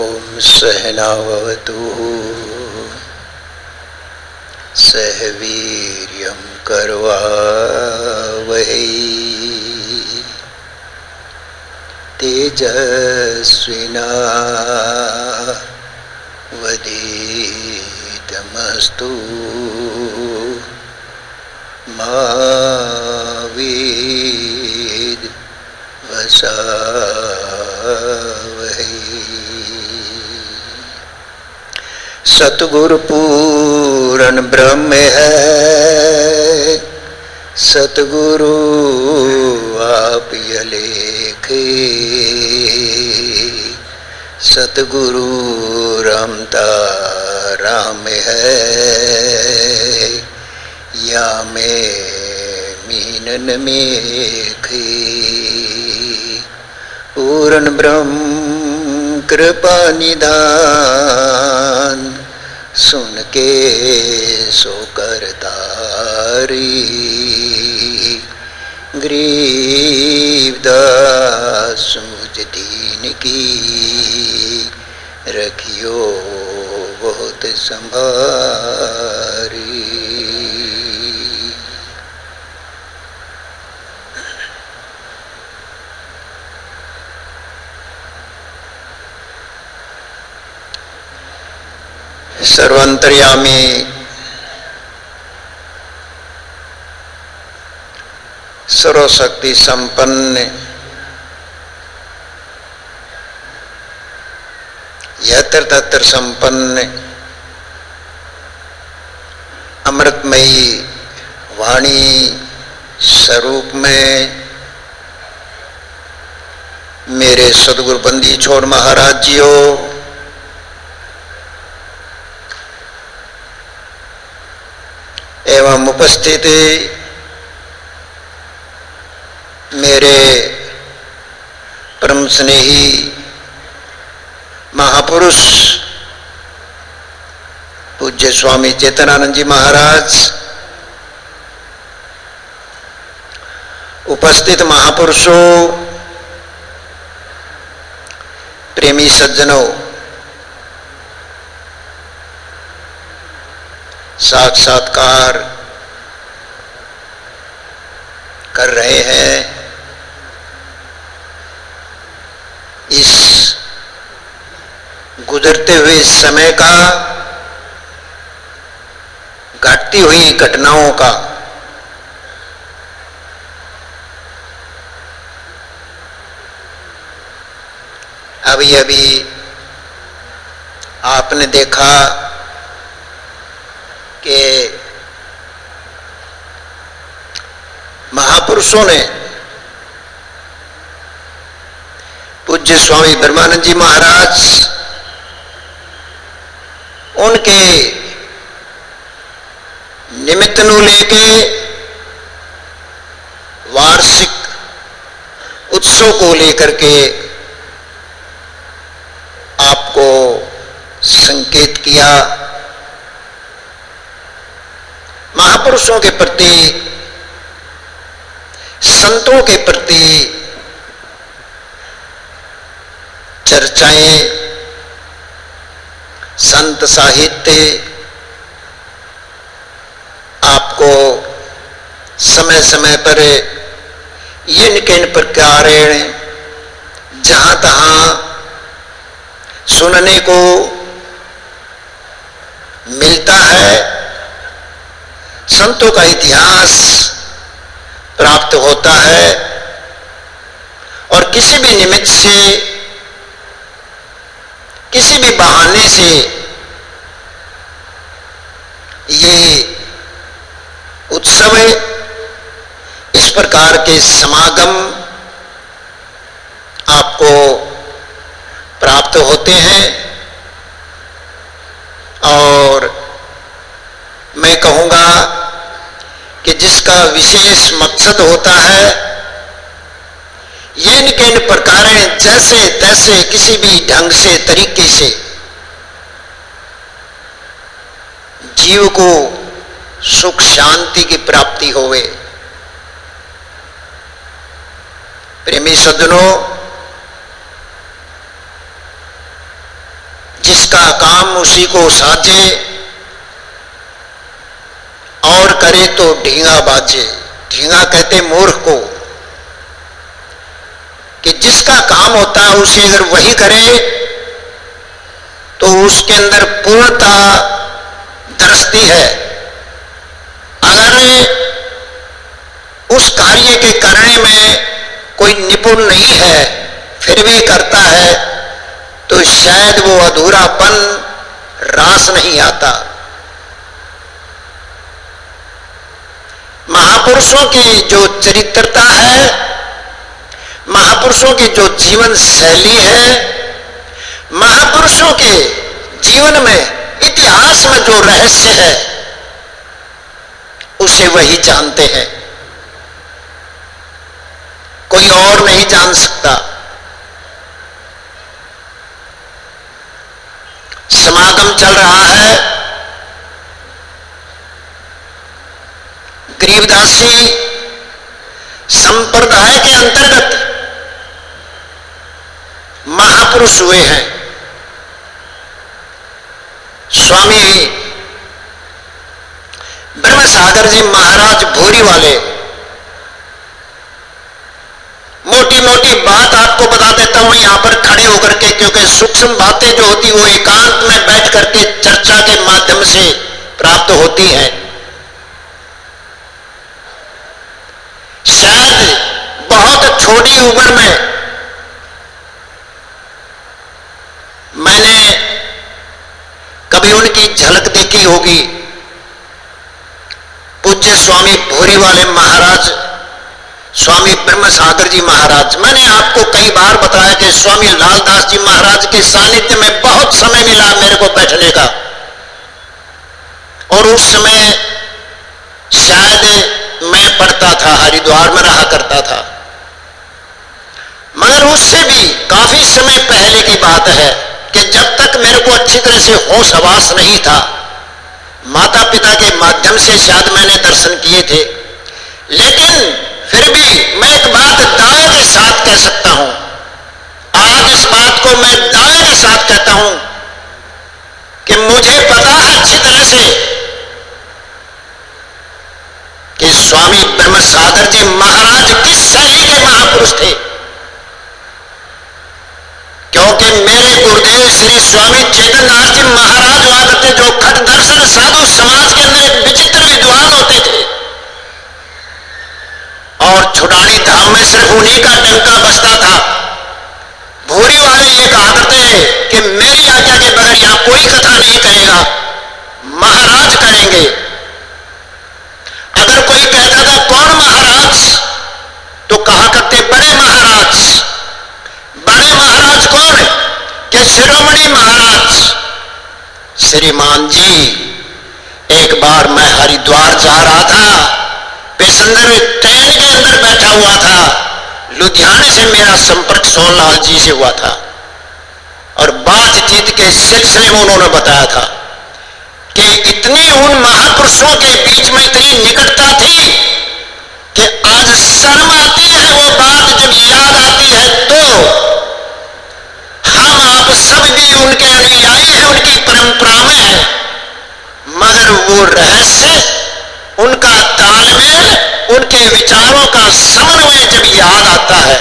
ओम सहनावतु सहवीर्यं करवावहै तेजस्विनावधीतमस्तु मा विद्विषावहै। सतगुरु पूरन ब्रह्म है, सतगुरु आप अलेखे। सतगुरु रमता राम है, या में मीनन मेखे। पूरन ब्रह्म कृपा निधान, सुन के सो करतारी। गरीबदास मुझ दीन की, रखियो बहुत संभारी। सर्वांतर्यामी सर्वशक्ति संपन्न यत्र तत्र संपन्न अमृतमयी वाणी स्वरूप में मेरे सदगुरु बंदी छोड़ महाराज जियो, एवं उपस्थित मेरे परम स्नेही महापुरुष पूज्य स्वामी चेतनानंद जी महाराज, उपस्थित महापुरुषों, प्रेमी सज्जनों, साक्षात्कार कर रहे हैं इस गुजरते हुए समय का, घटती हुई घटनाओं का अभी अभी आपने देखा कि महापुरुषों ने पूज्य स्वामी ब्रह्मानंद जी महाराज उनके निमित्त नू लेके वार्षिक उत्सव को लेकर के आपको संकेत किया। महापुरुषों के प्रति, संतों के प्रति चर्चाएं, संत साहित्य आपको समय समय पर इन किन प्रकार जहां तहां सुनने को मिलता है। संतों का इतिहास प्राप्त होता है और किसी भी निमित्त से, किसी भी बहाने से ये उत्सव, इस प्रकार के समागम आपको प्राप्त होते हैं। और मैं कहूंगा कि जिसका विशेष मकसद होता है, ये किन प्रकार जैसे तैसे किसी भी ढंग से, तरीके से जीव को सुख शांति की प्राप्ति होवे। प्रेमी सज्जनों, जिसका काम उसी को साजे, और करे तो ढींगा बाजे। ढींगा कहते मूर्ख को, कि जिसका काम होता है उसे अगर वही करे तो उसके अंदर पूर्णता दरसती है। अगर उस कार्य के करने में कोई निपुण नहीं है फिर भी करता है तो शायद वो अधूरापन रास नहीं आता। महापुरुषों की जो चरित्रता है, महापुरुषों की जो जीवन शैली है, महापुरुषों के जीवन में इतिहास में जो रहस्य है उसे वही जानते हैं, कोई और नहीं जान सकता। समागम चल रहा है, गरीबदासी संप्रदाय के अंतर्गत महापुरुष हुए हैं। स्वामी ब्रह्मसागर जी महाराज भूरी वाले, मोटी मोटी बात आपको बता देता हूं यहां पर खड़े होकर के, क्योंकि सूक्ष्म बातें जो होती वो एकांत में बैठ करके चर्चा के माध्यम से प्राप्त होती हैं। शायद बहुत छोटी उम्र में मैंने कभी उनकी झलक देखी होगी। पूज्य स्वामी भूरी वाले महाराज, स्वामी ब्रह्मसागर जी महाराज, मैंने आपको कई बार बताया कि स्वामी लालदास जी महाराज के सानिध्य में बहुत समय मिला मेरे को बैठने का, और उस समय शायद मैं पढ़ता था, हरिद्वार में रहा करता था। मगर उससे भी काफी समय पहले की बात है कि जब तक मेरे को अच्छी तरह से होश हवास नहीं था, माता पिता के माध्यम से शायद मैंने दर्शन किए थे, लेकिन फिर भी मैं एक बात दावे के साथ कह सकता हूं, आज इस बात को मैं दावे के साथ कहता हूं कि मुझे पता है अच्छी तरह से कि स्वामी ब्रह्मसागर जी महाराज किस शैली के महापुरुष थे। क्योंकि मेरे गुरुदेव श्री स्वामी चैतन्यनाथ जी महाराज हुआ करते, जो खट दर्शन साधु समाज के अंदर एक विचित्र विद्वान होते थे, और छुटानी धाम में सिर्फ उन्हीं का डंका बजता था। भूरी वाले ये कहा करते कि मेरी आज्ञा के बगैर यहां कोई कथा नहीं करेगा, महाराज करेंगे। अगर कोई कहता था कौन महाराज, तो कहा करते बड़े महाराज। बड़े महाराज कौन है? कि शिरोमणि महाराज। श्रीमान जी, एक बार मैं हरिद्वार जा रहा था, पैसेंजर ट्रेन के अंदर बैठा हुआ था, लुधियाने से मेरा संपर्क सोनलाल जी से हुआ था, और बातचीत के सिलसिले में उन्होंने बताया था कि इतनी उन महापुरुषों के बीच में इतनी निकटता थी कि आज शर्म आती है वो बात जब याद आती है, तो हम आप सब भी उनके अनुयायी हैं, उनकी परंपरा में है, मगर वो रहस्य, उनका तालमेल, उनके विचारों का समन्वय जब याद आता है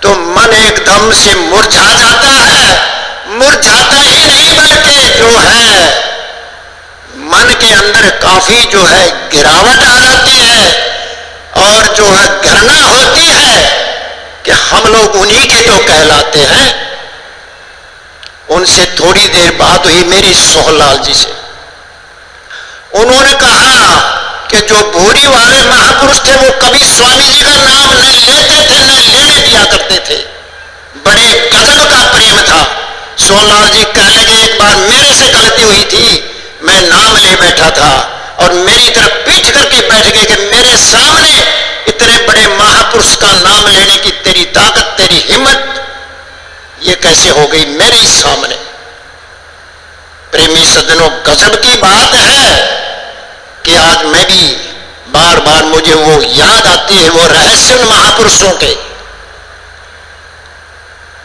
तो मन एकदम से मुरझा जाता है। मुरझाता ही नहीं बल्कि जो है मन के अंदर काफी जो है गिरावट आ जाती है, और जो है घृणा होती है कि हम लोग उन्हीं के तो कहलाते हैं। उनसे थोड़ी देर बात हुई मेरी सोहनलाल जी से, उन्होंने कहा कि जो भूरी वाले महापुरुष थे वो कभी स्वामी जी का नाम न लेते थे, न लेने दिया करते थे, बड़े गजब का प्रेम था। सोहनलाल जी कहने लगे एक बार मेरे से गलती हुई थी, मैं नाम ले बैठा था और मेरी तरफ पीठ करके बैठ गए कि मेरे सामने इतने बड़े महापुरुष का नाम लेने की तेरी ताकत, तेरी हिम्मत, ये कैसे हो गई मेरे सामने। प्रेमी सज्जनों, गजब की बात है कि आज मैं भी बार बार मुझे वो याद आती है, वो रहस्य उन महापुरुषों के।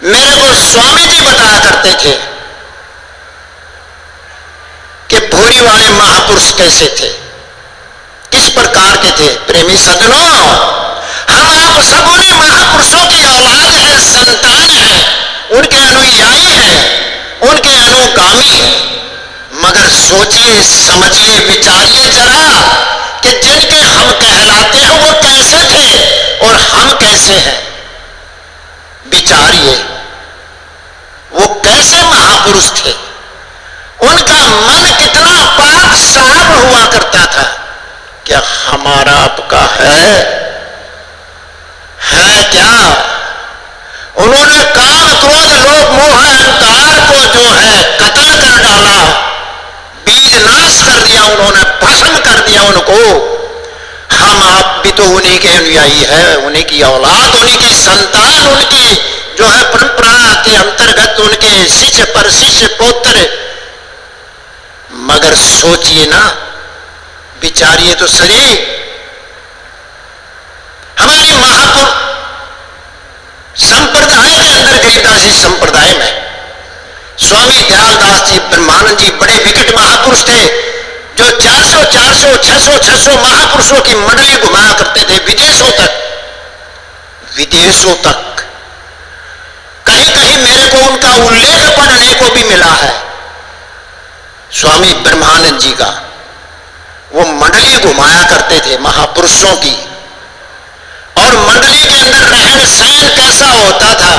मेरे को स्वामी जी बताया करते थे वाले महापुरुष कैसे थे, किस प्रकार के थे। प्रेमी सज्जनों, हम आप सब उन्हीं महापुरुषों की औलाद है, संतान है, उनके अनुयायी हैं, उनके अनुगामी हैं। मगर सोचिए, समझिए, विचारिए जरा कि जिनके हम कहलाते हैं वो कैसे थे और हम कैसे हैं। विचारिए, वो कैसे महापुरुष थे, उनका मन कितना पाक साफ हुआ करता था। क्या हमारा आपका है क्या? उन्होंने काम, क्रोध, लोभ, मोह, अहंकार को जो है कत्ल कर डाला, बीज नाश कर दिया, उन्होंने भस्म कर दिया उनको। हम आप भी तो उन्हीं के अनुयायी है, उन्हीं की औलाद, उन्हीं की संतान, उनकी जो है परंपरा के अंतर्गत उनके शिष्य पर शिष्य पौत्र। मगर सोचिए ना, विचारिए तो सही, हमारी महापुरुष संप्रदाय के अंदर, गरीबदासी संप्रदाय में स्वामी दयालदास जी, ब्रह्मानंद जी बड़े विकट महापुरुष थे, जो 400, 400, 600, 600 महापुरुषों की मंडली घुमाया करते थे विदेशों तक, विदेशों तक। कहीं कहीं मेरे को उनका उल्लेख पढ़ने को भी मिला है, स्वामी ब्रह्मानंद जी का। वो मंडली घुमाया करते थे महापुरुषों की, और मंडली के अंदर रहन सहन कैसा होता था,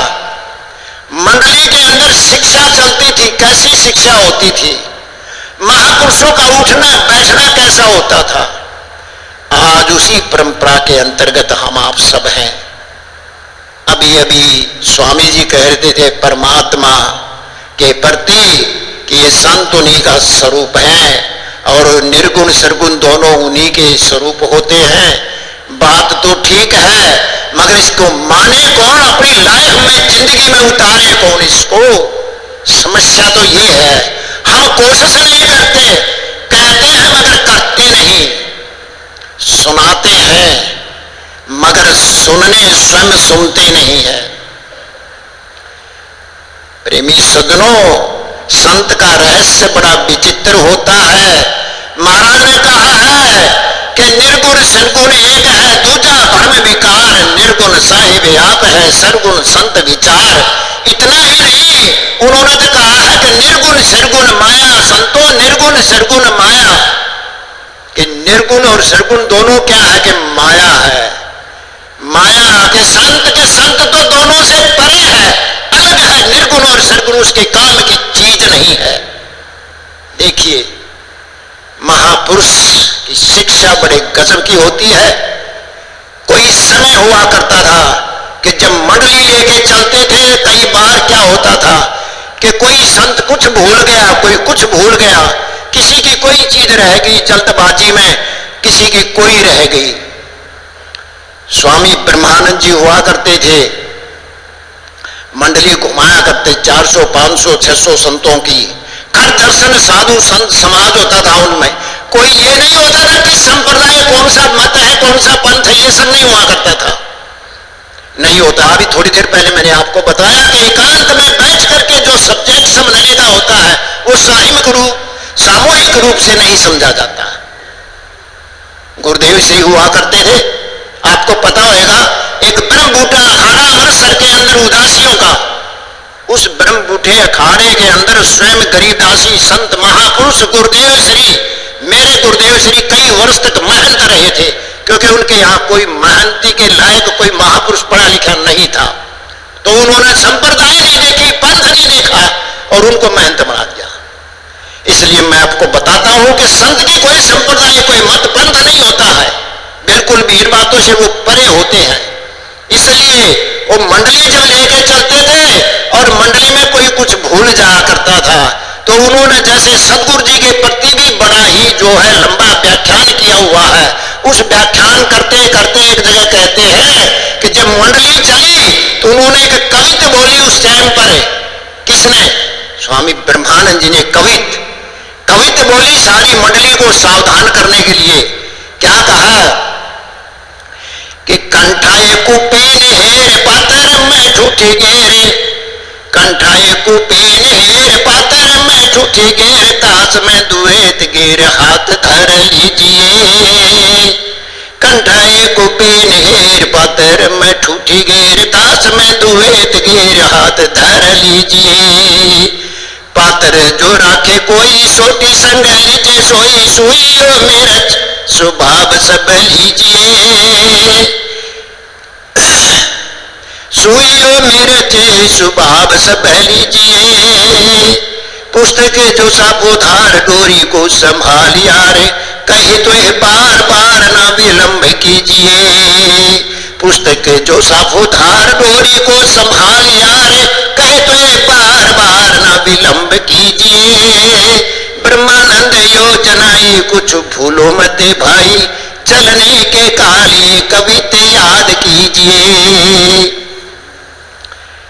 मंडली के अंदर शिक्षा चलती थी, कैसी शिक्षा होती थी, महापुरुषों का उठना बैठना कैसा होता था। आज उसी परंपरा के अंतर्गत हम आप सब हैं। अभी अभी स्वामी जी कह रहे थे परमात्मा के प्रति कि ये संत उन्हीं का स्वरूप है और निर्गुण सरगुण दोनों उन्हीं के स्वरूप होते हैं। बात तो ठीक है, मगर इसको माने कौन, अपनी लाइफ में, जिंदगी में उतारे कौन इसको। समस्या तो ये है, हम कोशिश नहीं करते, कहते हैं मगर करते नहीं, सुनाते हैं मगर सुनने स्वयं सुनते नहीं है। प्रेमी सज्जनों, संत का रहस्य बड़ा विचित्र होता है। महाराज ने कहा है कि निर्गुण सरगुण एक है, दूजा भ्रम विकार, निर्गुण साहिब आप है, सरगुण संत विचार। इतना ही नहीं, उन्होंने तो कहा है कि निर्गुण सरगुण माया, संतो निर्गुण सरगुण माया। कि निर्गुण और सरगुण दोनों क्या है, कि माया है। माया के संत तो दोनों से परे है, अलग है। निर्गुण और सरगुण उसके काम की चीज नहीं है। देखिए, महापुरुष की शिक्षा बड़े गजब की होती है। कोई समय हुआ करता था कि जब मंडली लेके चलते थे, कई बार क्या होता था कि कोई संत कुछ भूल गया, कोई कुछ भूल गया, किसी की कोई चीज रह गई जल्दबाजी में, किसी की कोई रह गई। स्वामी ब्रह्मानंद जी हुआ करते थे, मंडली घुमाया करते 400, 500, 600 संतों की। घर दर्शन साधु संत समाज होता था उनमें। कोई ये नहीं होता था कि संप्रदाय कौन सा मत है, कौन सा पंथ है, ये सब नहीं हुआ करता था, नहीं होता। अभी थोड़ी देर पहले मैंने आपको बताया कि एकांत में बैठ करके जो सब्जेक्ट समझने का होता है वो सामूहिक रूप से नहीं समझा जाता। गुरुदेव से ही हुआ करते थे, आपको पता होगा। एक ब्रह्म बूटा अखाड़ा अमृतसर के अंदर उदासियों का, उस ब्रह्म बूटे अखाड़े के अंदर स्वयं गरीबदासी संत महापुरुष गुरुदेव श्री, मेरे गुरुदेव श्री कई वर्ष तक महंत रहे थे, क्योंकि उनके यहाँ कोई महंती के लायक कोई महापुरुष पढ़ा लिखा नहीं था। तो उन्होंने संप्रदाय नहीं देखी, पंथ नहीं देखा और उनको महंत बना दिया। इसलिए मैं आपको बताता हूं कि संत की कोई संप्रदाय, कोई मत पंथ नहीं होता है, बिल्कुल भी इन बातों से वो परे होते हैं। इसलिए वो मंडली जब लेके चलते थे और मंडली में कोई कुछ भूल जाया करता था, तो उन्होंने जैसे सदगुरु जी के प्रति भी बड़ा ही जो है लंबा व्याख्यान किया हुआ है। उस व्याख्यान करते करते एक जगह कहते हैं कि जब मंडली चली तो उन्होंने एक कविता बोली उस टाइम पर। किसने? स्वामी ब्रह्मानंद जी ने कविता बोली सारी मंडली को सावधान करने के लिए। क्या कहा कि कंठाए कुपेन हेर पातर में झूठी घेरे, कंठाए कुपेन हेर पातर में झूठी घेर, तास दास में दुहेत गिर हाथ धर लीजिए। कंठाए को पेन हेर पातर में ठूठी घेर, दास में दुहेत गिर हाथ धर लीजिए। पातर जो राखे कोई सोटी संग रिजे सोई, सुइयो मेरज स्वभाव सब लीजिए। सुइयो मेरज स्वभाव सब लीजिए। पुस्तक जो साबोधार डोरी को संभालिया रे, कहे तो बार बार ना विलंब कीजिए। पुस्तक जो साबोधार डोरी को संभालिया रे, कहे तो बार बार ना विलंब कीजिए। ब्रह्मानंद योजनाएं कुछ भूलो मत भाई, चलने के काले कविते याद कीजिए।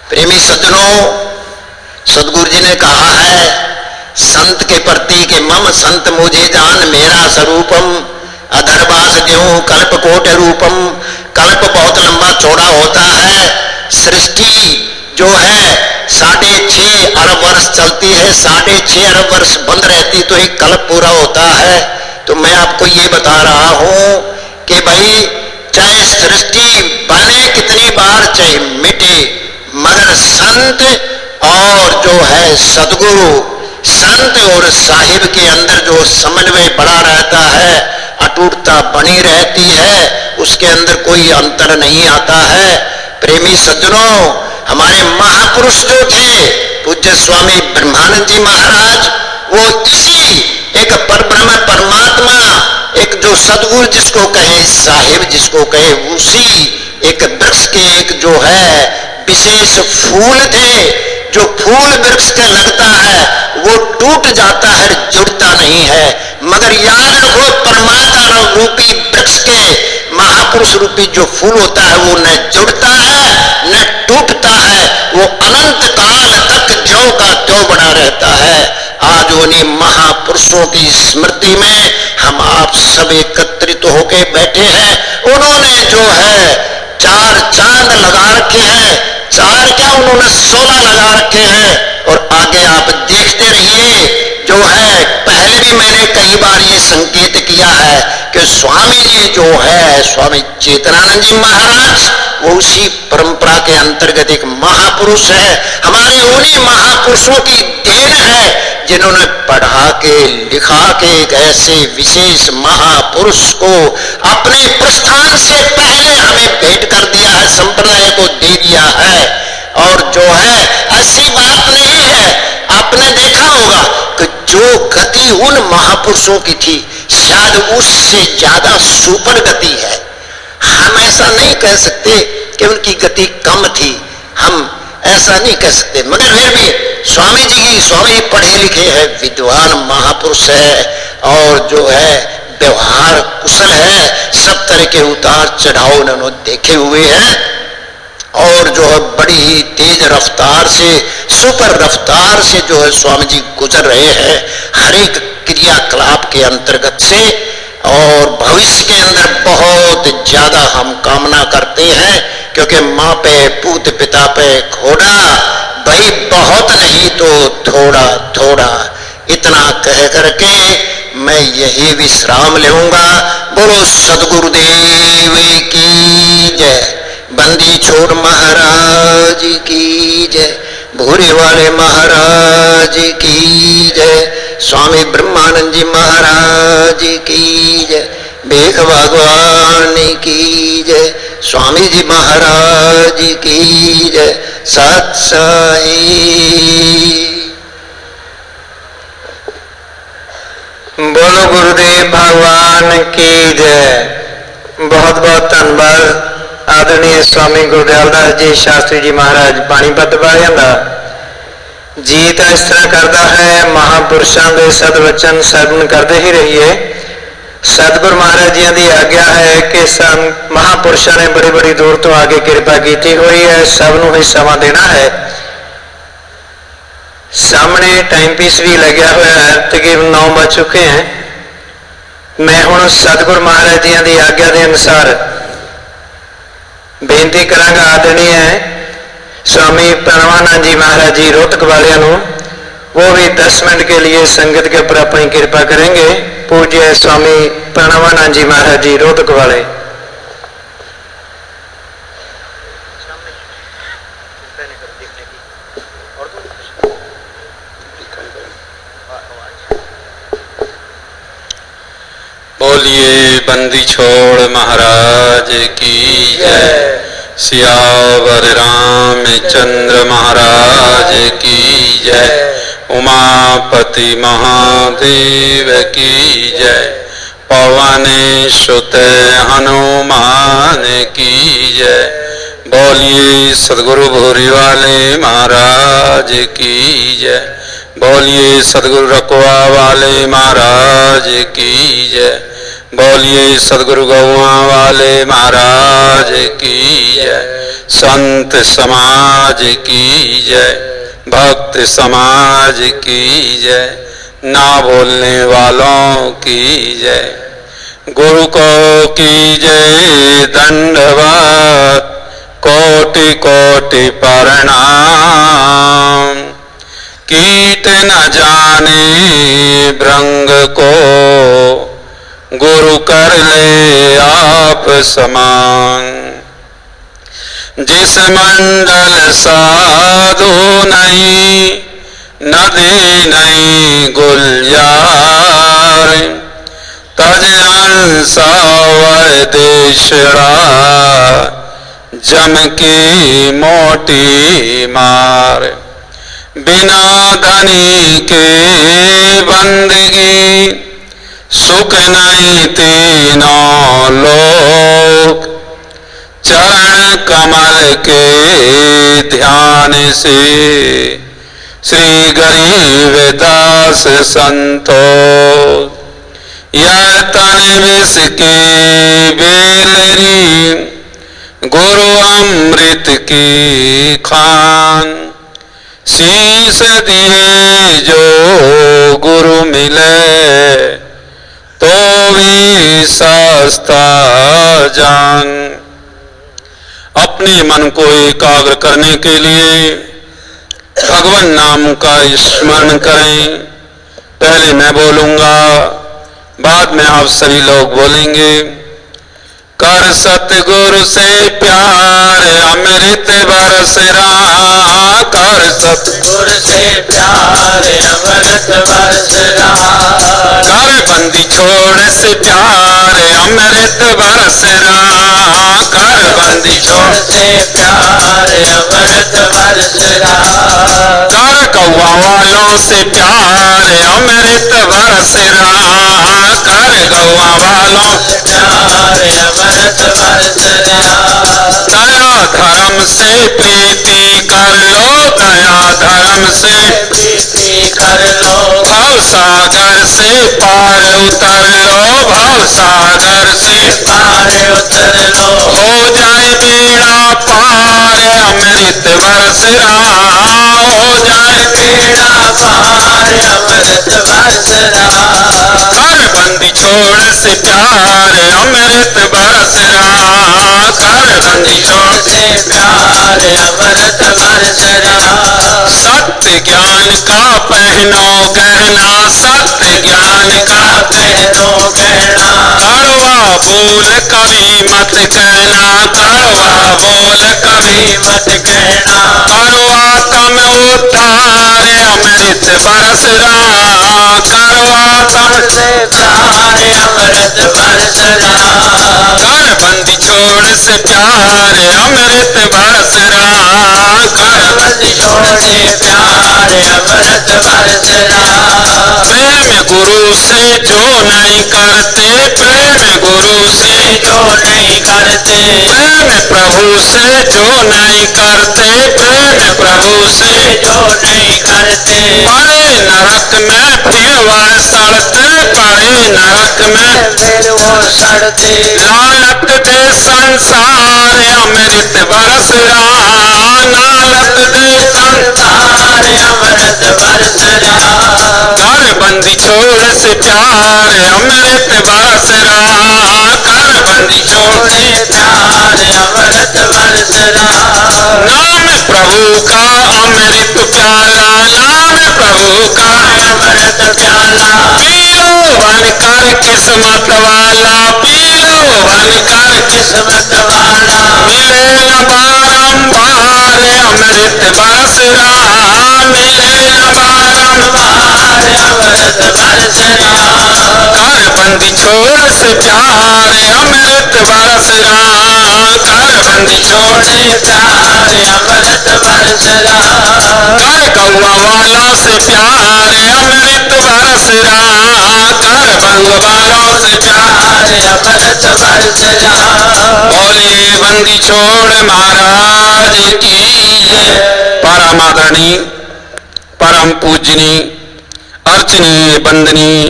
प्रेमी सज्जनों, सदगुरु जी ने कहा है संत के प्रति के मम संत मुझे जान मेरा स्वरूपम, अधरवास ज्यों कल्प कोट रूपम। कल्प बहुत लंबा चौड़ा होता है। सृष्टि जो है 6.5 अरब वर्ष चलती है, 6.5 अरब वर्ष बंद रहती तो एक कल्प पूरा होता है। तो मैं आपको ये बता रहा हूं कि भाई चाहे सृष्टि बने कितनी बार चाहे मिटे, मगर संत और जो है सदगुरु, संत और साहिब के अंदर जो समन्वय बड़ा रहता है, अटूटता बनी रहती है, उसके अंदर कोई अंतर नहीं आता है। प्रेमी सज्जनों, हमारे महापुरुष जो थे पूज्य स्वामी ब्रह्मानंद जी महाराज, वो इसी एक परब्रह्म परमात्मा, एक जो सदगुरु जिसको कहे, साहिब जिसको कहे, उसी एक वृक्ष के एक जो है विशेष फूल थे। जो फूल वृक्ष का लगता है वो टूट जाता है, जुड़ता नहीं है। मगर याद रखो, परमात्मा रूपी वृक्ष के महापुरुष रूपी जो फूल होता है वो न जुड़ता है न टूटता है, वो अनंत काल तक ज्यों का त्यों बना रहता है। आज उन्हीं महापुरुषों की स्मृति में हम आप सब एकत्रित होके बैठे हैं। उन्होंने जो है 4 चांद लगा रखे हैं, 4 क्या उन्होंने 16 लगा रखे हैं। और आगे आप देखते रहिए, जो है पहले भी मैंने कई बार ये संकेत किया है कि स्वामी जी जो है स्वामी चेतनानंद जी महाराज, वो उसी परंपरा के अंतर्गत एक महापुरुष है। हमारे उन्हीं महापुरुषों की देन है जिन्होंने पढ़ा के लिखा के एक ऐसे विशेष महापुरुष को अपने प्रस्थान से पहले हमें भेंट कर दिया है, संप्रदाय को दे दिया है। और जो है ऐसी बात नहीं है, आपने देखा होगा कि जो गति उन महापुरुषों की थी शायद उससे ज्यादा सुपर गति है। हम ऐसा नहीं कह सकते कि उनकी गति कम थी, हम ऐसा नहीं कह सकते। मगर फिर भी स्वामी जी पढ़े लिखे हैं, विद्वान महापुरुष है और जो है व्यवहार कुशल है, सब तरह के उतार चढ़ाव उन्होंने देखे हुए हैं। और जो है बड़ी ही तेज रफ्तार से, सुपर रफ्तार से जो है स्वामी जी गुजर रहे हैं हर एक क्रियाकलाप के अंतर्गत से। और भविष्य के अंदर बहुत ज्यादा हम कामना करते हैं, क्योंकि माँ पे पूत पिता पे घोड़ा, भाई बहुत नहीं तो थोड़ा थोड़ा। इतना कह करके मैं यही विश्राम लूंगा। बोलो सदगुरुदेव की जय, बंदी छोड़ महाराज की जय, भूरे वाले महाराज की जय, स्वामी ब्रह्मानंद जी महाराज की जय, बेग भगवान की जय, स्वामी जी महाराज की जय, सत साई। बोलो गुरुदेव भगवान की जय। बहुत बहुत धन्यवाद आदरणीय स्वामी गुरदयाल दास जी शास्त्री जी महाराज पानीपत वालियां दा। जी तो इस तरह करता है, महापुरुषों के सदवचन श्रवण करते ही रहिए। सतगुरु महाराज जी की आज्ञा है कि महापुरुषों ने बड़ी बड़ी दूर तो आगे कृपा की हुई है, सबनों ही समा देना है। सामने टाइम पीस भी लग्या हुआ है, तकरीबन 9 बज चुके हैं। मैं हुण सतगुरु महाराज जी की आज्ञा के अनुसार बेनती करांगा आदरणीय स्वामी प्रणवानंद जी महाराज जी रोहतक वालियां नूं, वो भी 10 मिनट के लिए संगत के ऊपर अपनी कृपा करेंगे। पूज्य स्वामी प्रणवानंद जी महाराज जी रोहतक वाले। बोलिए बंदी छोड़ महाराज की जय। सियावर रामचंद्र महाराज की जय। उमापति महादेव की जय। पवन सुत हनुमान की जय। बोलिए सदगुरु भूरी वाले महाराज की जय। बोलिए सदगुरु रकवा वाले महाराज की जय। बोलिए सदगुरु गौआ वाले महाराज की जय। संत समाज की जय। भक्त समाज की जय। ना बोलने वालों की जय। गुरु को की जय दंडवत। कोटि कोटि प्रणाम। कीट न जाने भृंग को गुरु कर ले आप समान। जिस मंडल साधु नहीं नदी नहीं गुलजार। तज अंसावर देशड़ा जम की मोटी मार। बिना धनी के बंदगी सुख नहीं तीनों लोक। चरण कमल के ध्यान से श्री गरीब दास संतोष। यह तन विष के बेलरी गुरु अमृत की खान। शीश दिए जो गुरु मिले तो भी सस्ता जान। अपने मन को एकाग्र करने के लिए भगवान नाम का स्मरण करें। पहले मैं बोलूंगा, बाद में आप सभी लोग बोलेंगे। कर सतगुरु से प्यार अमृत बरस रहा। कर सतगुरु से प्यार अमृत बरस रहा। कर बंदी छोड़ से प्यार अमृत बरस रहा। कर बंदी छोड़ से प्यार अमृत बरस रहा। कर कौवा वालों से प्यार अमृत बरस रहा। कर कौवा वालों से प्यार अमृत बरस रहा। दया धर्म से प्रीति कर लो। दया धर्म से प्रीति कर लो। भव सागर से पार उतर लो। भव सागर से पार उतर लो। हो जाए बेड़ा पार अमृत बरस रहा। हो जाए बेड़ा पार अमृत बरस रहा। कर बंदी छोड़ से प्यार अमृत बरस रहा। कर बंदी छोड़ से प्यार अमृत बरस रहा। सत्य ज्ञान का पहनो गहना। सत्य ज्ञान का पहनो गहना। कड़वा बोल कभी मत कहना। कड़वा बोल कभी मत कहना। कड़वा तम उतार अमृत बरस रहा। कड़वा तम से प्यार अमृत बरस रहा। कर बंदी छोड़ से प्यार अमृत बरस रहा। कर बंदी छोड़ से प्यार अमृत बरस रहा। प्रेम गुरु से जो नहीं करते। प्रेम गुरु से जो नहीं करते। प्रेम प्रभु से जो नहीं करते। प्रेम प्रभु से जो नहीं करते। पड़े नरक में फिर वह सड़ते। पड़े नरक में फिर वो सड़ते। लालट दे संसार अमृत बरस रहा। लालट दे संसार अमृत बरस रहा। कर बंदी छोड़ से प्यार अमृत बरस रहा। कर बंदी छोड़ से प्यार अमृत बरस रहा। नाम प्रभु का अमृत प्याला। नाम प्रभु का अमृत प्याला, पी लो बनकर किस्मत वाला, पी लो बनकर किस्मत वाला, मिले न बारंबार अमृत बरस रहा, मिले न बारंबार अमृत बरस रहा, कर बंदी छोड़ से प्यार अमृत बरस रहा, कर बंदी छोड़ छोड़े प्यार अमृत बरस रहा, कर कौआ वालों से प्यार अमृत बरस रहा, कर बंग वालों से प्यार अमृत बरस रहा, बोले बंदी छोड़ महाराज की जय। परम आदरणीय परम पूजनीय अर्चनीय वंदनीय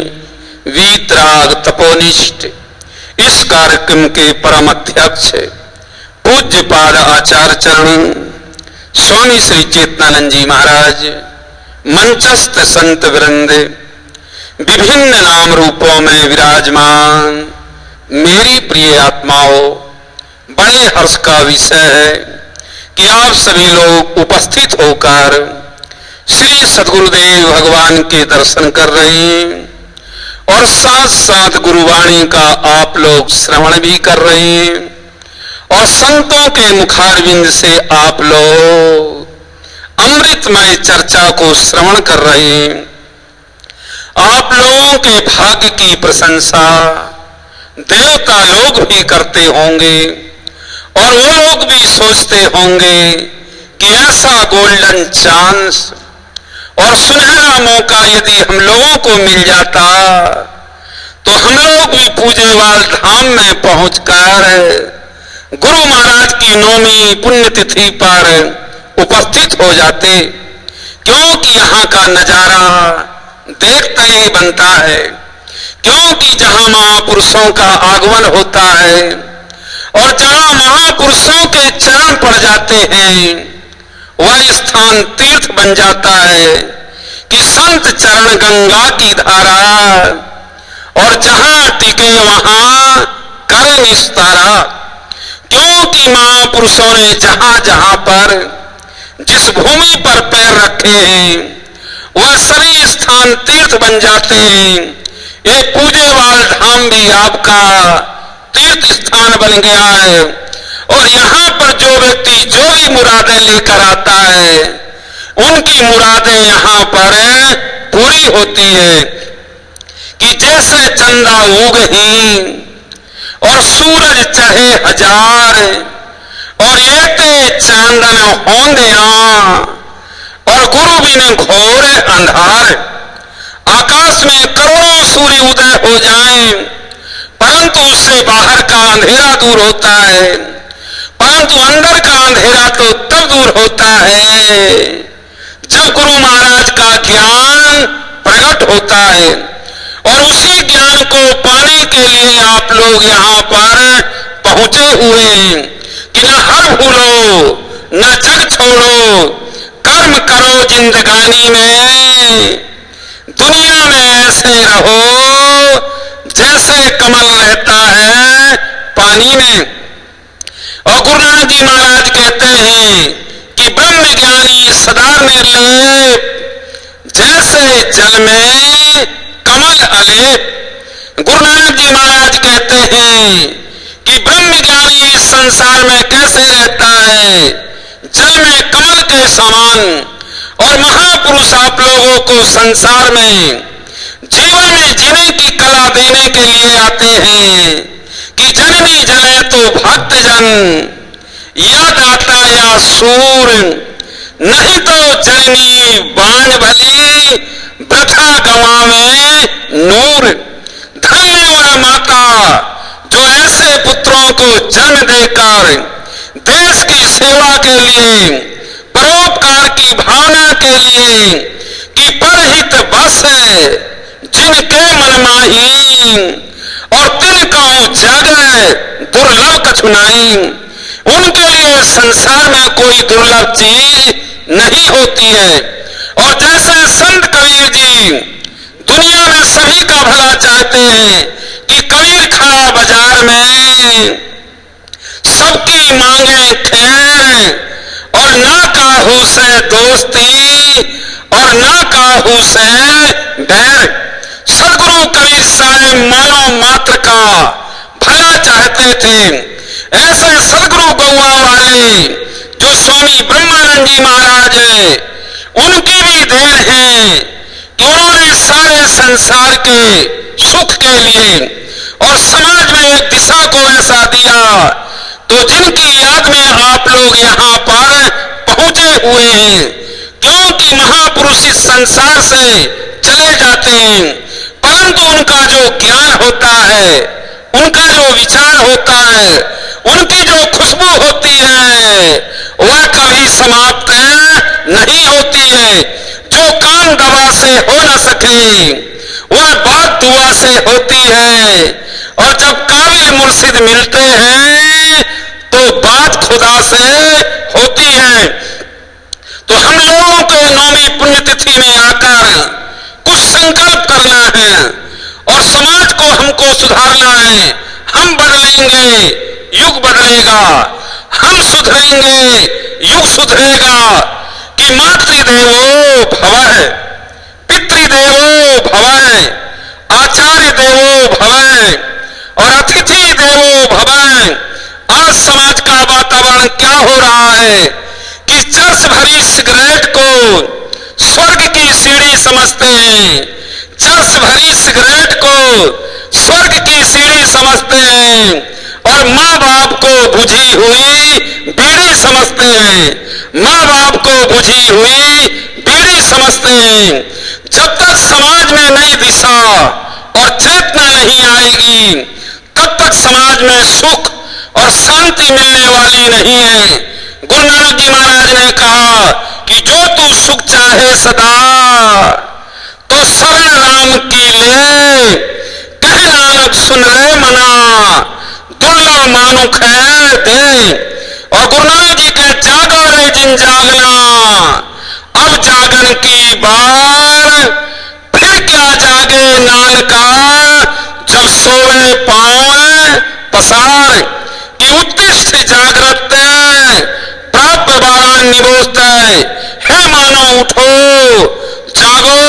वीतराग तपोनिष्ठ इस कार्यक्रम के परम अध्यक्ष पूज्य पाद आचार्य चरण स्वामी श्री चेतनानंद जी महाराज, मंचस्थ संत वृंद, विभिन्न नाम रूपों में विराजमान मेरी प्रिय आत्माओं, बड़े हर्ष का विषय है कि आप सभी लोग उपस्थित होकर श्री सद्गुरुदेव भगवान के दर्शन कर रहे हैं और साथ साथ गुरुवाणी का आप लोग श्रवण भी कर रहे हैं और संतों के मुखारविंद से आप लोग अमृतमय चर्चा को श्रवण कर रहे हैं। आप लोगों के भाग्य की प्रशंसा देवता लोग भी करते होंगे और वो लोग भी सोचते होंगे कि ऐसा गोल्डन चांस और सुनहरा मौका यदि हम लोगों को मिल जाता तो हम लोग भी पूजेवाल धाम में पहुंचकर गुरु महाराज की नौमी पुण्यतिथि पर उपस्थित हो जाते, क्योंकि यहाँ का नजारा देखते ही बनता है, क्योंकि जहाँ महापुरुषों का आगमन होता है और जहाँ महापुरुषों के चरण पड़ जाते हैं वह स्थान तीर्थ बन जाता है कि संत चरण गंगा की धारा और जहां टिके वहां करे निस्तारा, क्योंकि महापुरुषों ने जहां जहां पर जिस भूमि पर पैर रखे हैं वह सभी स्थान तीर्थ बन जाते हैं। ये पूजेवाल धाम भी आपका तीर्थ स्थान बन गया है और यहाँ पर जो व्यक्ति जो भी मुरादें लेकर आता है उनकी मुरादें यहाँ पर पूरी होती है कि जैसे चंदा उगही और सूरज चढ़े हजार और एते चांदन होंदिया और गुरु बिन घोर अंधार, आकाश में करोड़ों सूर्य उदय हो जाएं परंतु उससे बाहर का अंधेरा दूर होता है, परंतु अंदर का अंधेरा तो तब दूर होता है जब गुरु महाराज का ज्ञान प्रकट होता है और उसी ज्ञान को पाने के लिए आप लोग यहाँ पर पहुंचे हुए हैं कि न हर भूलो न जग छोड़ो, कर्म करो जिंदगानी में, दुनिया में ऐसे रहो जैसे कमल रहता है पानी में। और गुरु नानक जी महाराज कहते हैं कि ब्रह्म ज्ञानी सदा निर्लेप, जैसे जल में कमल अलेप। गुरु नानक जी महाराज कहते हैं कि ब्रह्म ज्ञानी इस संसार में कैसे रहता है, जल में कमल के समान। और महापुरुष आप लोगों को संसार में जीवन में जीने की कला देने के लिए आते हैं कि जननी जने तो भक्त जन, या दाता या सूर, नहीं तो जननी बांझ भली, वृथा गवावे नूर। धन्य वह माता जो ऐसे पुत्रों को जन्म देकर देश की सेवा के लिए, परोपकार की भावना के लिए कि परहित बस जिनके मन माही और तिनका जग दुर्लभ कछुनाई, उनके लिए संसार में कोई दुर्लभ चीज नहीं होती है। और जैसे संत कबीर जी दुनिया में सभी का भला चाहते हैं कि कबीर खड़ा बाजार में सबकी मांगे खैर और ना काहू से दोस्ती और ना का काहू से बैर। सदगुरु कबीर साहब मानव मात्र का भला चाहते थे। ऐसे सदगुरु गौआ वाले जो स्वामी ब्रह्मानंद जी महाराज है, उनकी भी देन है कि उन्होंने सारे संसार के सुख के लिए और समाज में एक दिशा को ऐसा दिया, तो जिनकी याद में आप लोग यहाँ पर पहुंचे हुए हैं, क्योंकि महापुरुष इस संसार से चले जाते हैं, परंतु उनका जो ज्ञान होता है, उनका जो विचार होता है, उनकी जो खुशबू होती है, वह कभी समाप्त नहीं होती है। जो काम दवा से हो न सके, वह बात दुआ से होती है। और जब काबिल मुर्शिद मिलते हैं तो बात खुदा से होती है। तो हम लोगों को नौवीं पुण्यतिथि में आकर कुछ संकल्प करना है और समाज को हमको सुधारना है। हम बदलेंगे, युग बदलेगा। हम सुधरेंगे, युग सुधरेगा। कि मातृदेवो भवः, पितृदेवो भवः, आचार्य देवो भवः और अतिथि देवो भवः। आज समाज का वातावरण क्या हो रहा है कि चर्च भरी सिगरेट को स्वर्ग की सीढ़ी समझते हैं। चर्च भरी सिगरेट को स्वर्ग की सीढ़ी समझते हैं और माँ बाप को बुझी हुई बीड़ी समझते हैं। माँ बाप को बुझी हुई बीड़ी समझते हैं। जब तक समाज में नई दिशा और चेतना नहीं आएगी, तब तक समाज में सुख और शांति मिलने वाली नहीं है। गुरु नानक जी महाराज ने कहा कि जो तू सुख चाहे सदा, तो शरण राम की ले, कह नानक सुन रे मना, दुर्लभ मानुख है दे। और गुरु नानक जी के जागो रे जिन जागना, अब जागन की बार, फिर क्या जागे नानका, जब सोए पांव पसार। कि उत्तिष्ठ जागृत प्राप्त बाण निबोधत, हे मानो उठो जागो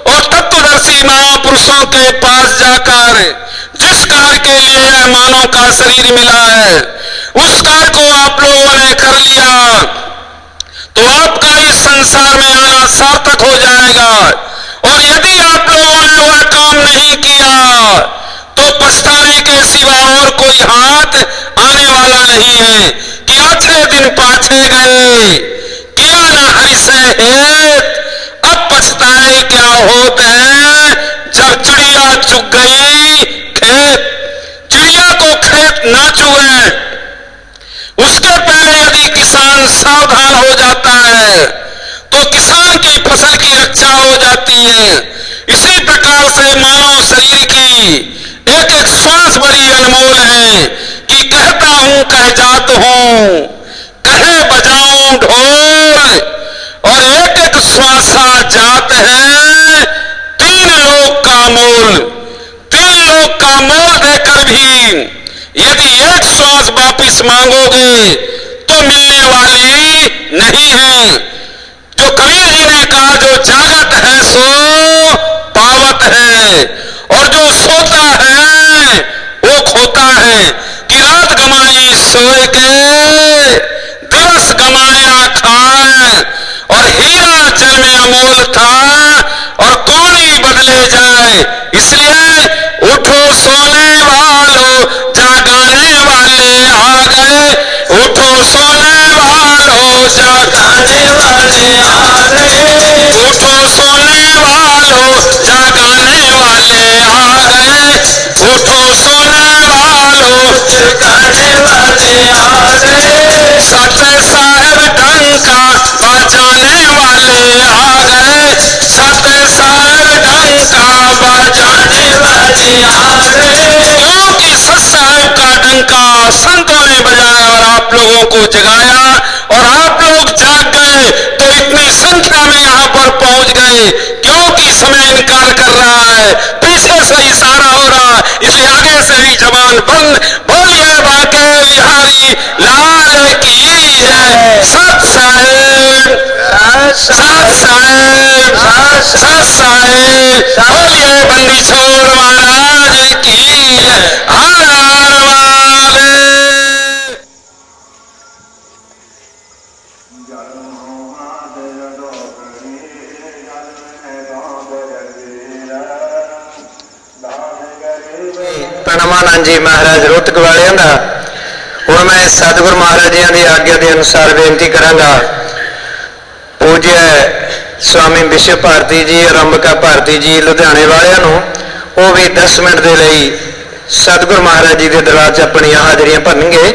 और तत्वदर्शी महापुरुषों के पास जाकर जिस कार्य के लिए यह मानव का शरीर मिला है, उस कार्य को आप लोगों ने कर लिया, तो आपका इस संसार में आना सार्थक हो जाएगा। और यदि आप लोगों ने वह काम नहीं किया, तो पछताने के सिवा और कोई हाथ आने वाला नहीं है। कि अच्छे दिन पाछे गए, किया न हरि से हेत, अब पछताए क्या होत है, जब चिड़िया चुग गई खेत। चिड़िया को खेत ना चुगे, उसके पहले यदि किसान सावधान हो जाता है, तो किसान की फसल की रक्षा हो जाती है। इसी प्रकार से मानव शरीर की एक एक श्वास बड़ी अनमोल है। कि कहता हूं कह जात हूं, कहे बजाऊं ढोल, और एक एक श्वासा जात है, 3 लोक का मोल। 3 लोक का मोल देकर भी यदि एक श्वास वापिस मांगोगे तो मिलने वाली नहीं है। जो कबीर जी ने कहा, जो जागत है सो पावत है, और जो सोता है वो खोता है। कि रात गमाई सोए के, दिवस गमाया खाए, और हीरा जल में अमोल था, और कौन ही बदले जाए। इसलिए उठो सोने वालों, जागाने वाले आ गए। उठो सोने वालों, जागाने वाले आ गए। उठो सोने वालों, जागाने वाले आ गए। उठो सोने वालों, जागाने वाले आ गए। सत साहेब डंका बजाने वाले आ गए। सत साहेब डंका बजाने वाले आ गए। क्योंकि सत साहेब का डंका संतों ने बजाया और आप लोगों को जगाया, और आप लोग जाग गए तो इतनी संख्या में यहाँ पर पहुंच गए। क्योंकि समय इनकार कर रहा है, पीछे से इशारा हो रहा, इसलिए आगे से ही जवान बंद। बोलिए बाके बिहारी लाल की जय। सत साहेब, सत साहेब, बोलिए बंदी छोड़ महाराज की हर हर महादेव। प्रणमानंद जी महाराज रोहतक वालियां दा हुण मैं सतगुरु महाराज जी की आग्ञा के अनुसार बेनती करांगा। पूज्य स्वामी विश्व भारती जी और अंबिका भारती जी लुधियाने वालियां नूं वो भी 10 मिनट के लिए सतगुरु महाराज जी के दरबार च अपनी हाजरियां भरनगे।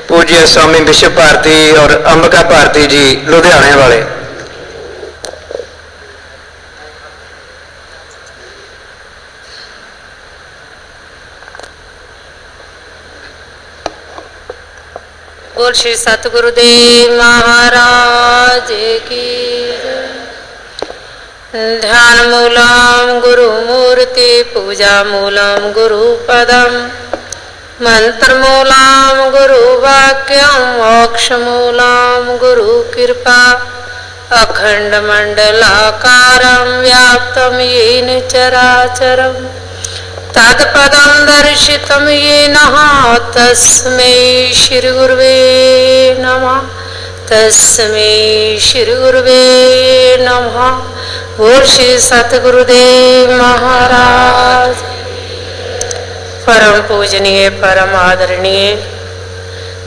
पूज्य स्वामी विश्व भारती और अंबिका भारती जी लुधियाने वाले। बोल श्री सतगुरुदेव महाराज की। ध्यान मूलम गुरु मूर्ति पूजा मूलम गुरु पदम मंत्र मूलम गुरु वाक्यम मोक्ष मूलम गुरु कृपा अखंड मंडलाकारं व्याप्तं येन चराचरम् तत्पदं दर्शितं येन तस्मै श्री गुरुवे नमः। तस्मै श्री गुरुवे नमः। बोल श्री सतगुरुदेव महाराज। परम पूजनीय परम आदरणीय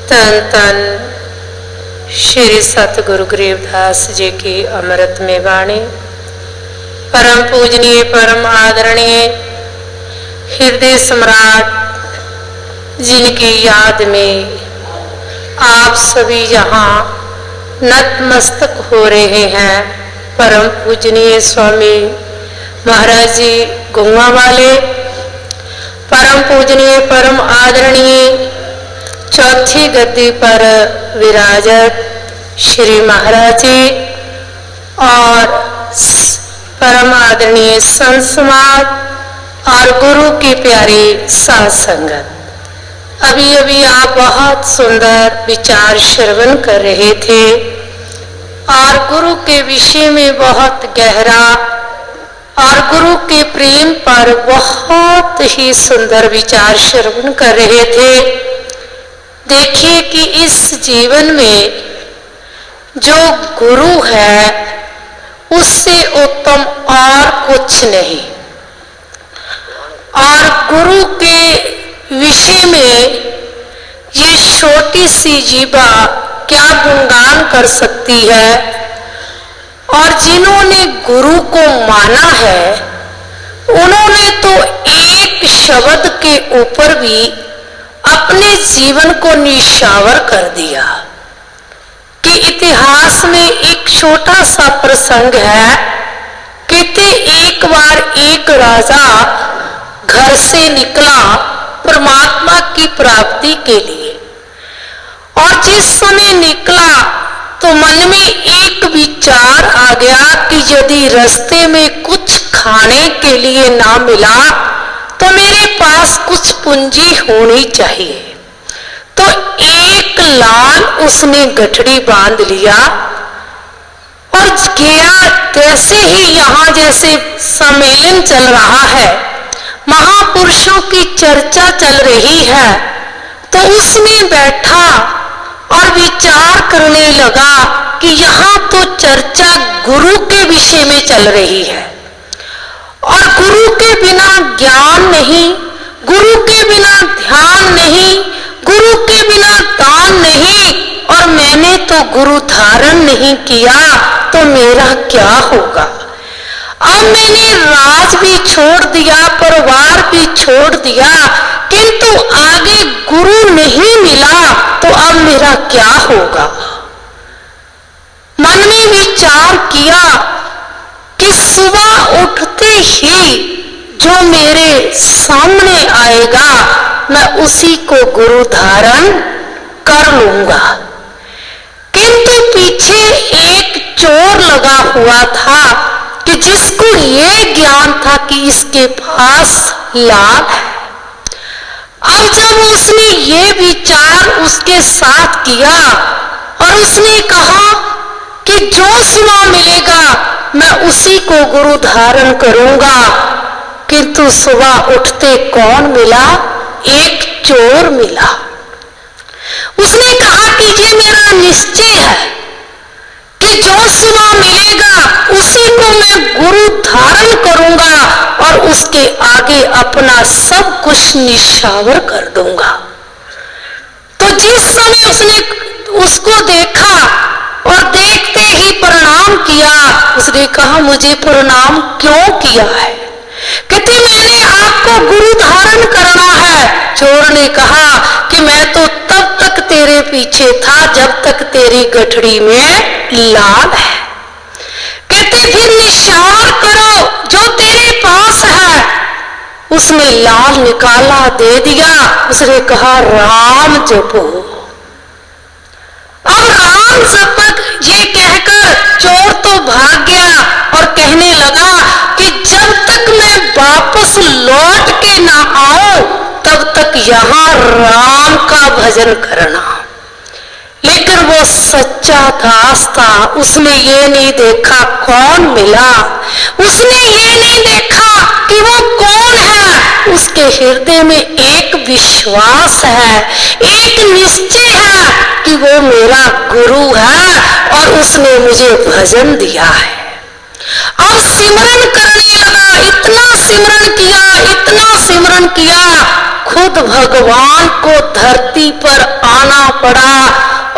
तन तन श्री सतगुरु गरीबदास जी की अमृत में वाणी। परम पूजनीय परम आदरणीय हृदय सम्राट जिनकी याद में आप सभी यहाँ नतमस्तक हो रहे हैं, परम पूजनीय स्वामी महाराज जी गुंगा वाले, परम पूजनीय परम आदरणीय चौथी गद्दी पर विराजत श्री महाराज जी और परम आदरणीय संत समाज और गुरु की प्यारी साध संगत। अभी अभी आप बहुत सुंदर विचार श्रवण कर रहे थे और गुरु के विषय में बहुत गहरा और गुरु के प्रेम पर बहुत ही सुंदर विचार श्रवण कर रहे थे। देखिए कि इस जीवन में जो गुरु है उससे उत्तम और कुछ नहीं, और गुरु के विषय में ये छोटी सी जीवा क्या गुणगान कर सकती है। और जिन्होंने गुरु को माना है उन्होंने तो एक शब्द के ऊपर भी अपने जीवन को निशावर कर दिया। कि इतिहास में एक छोटा सा प्रसंग है। कहते एक बार एक राजा घर से निकला परमात्मा की प्राप्ति के लिए, और जिस समय निकला तो मन में एक विचार आ गया कि यदि रास्ते में कुछ खाने के लिए ना मिला तो मेरे पास कुछ पूंजी होनी चाहिए। तो एक लाल उसने गठड़ी बांध लिया और गया। जैसे ही यहाँ जैसे सम्मेलन चल रहा है, महापुरुषों की चर्चा चल रही है, तो उसने बैठा और विचार करने लगा कि यहाँ तो चर्चा गुरु के विषय में चल रही है, और गुरु के बिना ज्ञान नहीं, गुरु के बिना ध्यान नहीं, गुरु के बिना दान नहीं, और मैंने तो गुरु धारण नहीं किया तो मेरा क्या होगा। अब मैंने राज भी छोड़ दिया, परिवार भी छोड़ दिया, किंतु आगे गुरु नहीं मिला तो अब मेरा क्या होगा। मन में विचार किया कि सुबह उठते ही जो मेरे सामने आएगा मैं उसी को गुरु धारण कर लूंगा। किंतु पीछे एक चोर लगा हुआ था कि जिसको ये ज्ञान था कि इसके पास लाभ है। अब जब उसने ये विचार उसके साथ किया और उसने कहा कि जो सुबह मिलेगा मैं उसी को गुरु धारण करूंगा। किंतु सुबह उठते कौन मिला? एक चोर मिला। उसने कहा कि ये मेरा निश्चय है कि जो सुबह मिलेगा उसी को मैं गुरु धारण करूंगा और उसके आगे अपना सब कुछ निशावर कर दूंगा। तो जिस समय उसने उसको देखा और देखते ही प्रणाम किया, उसने कहा मुझे प्रणाम क्यों किया है? कहती मैंने आपको गुरु धारण करना है। चोर ने कहा कि मैं तो तब तक तेरे पीछे था जब तक तेरी गठड़ी में लाल है। कहते फिर निशावर करो जो तेरे पास है। उसने लाल निकाला, दे दिया। उसने कहा राम जपो। अब राम जपक ये कहकर चोर तो भाग गया और कहने लगा कि जब तक मैं वापस लौट के ना आऊं तब तक यहाँ राम का भजन करना। लेकिन वो सच्चा दास था। उसने ये नहीं देखा कौन मिला, उसने ये नहीं देखा कि वो कौन है। उसके हृदय में एक विश्वास है, एक निश्चय है कि वो मेरा गुरु है और उसने मुझे भजन दिया है। अब सिमरन करने लगा, इतना सिमरन किया, इतना सिमरन किया, खुद भगवान को धरती पर आना पड़ा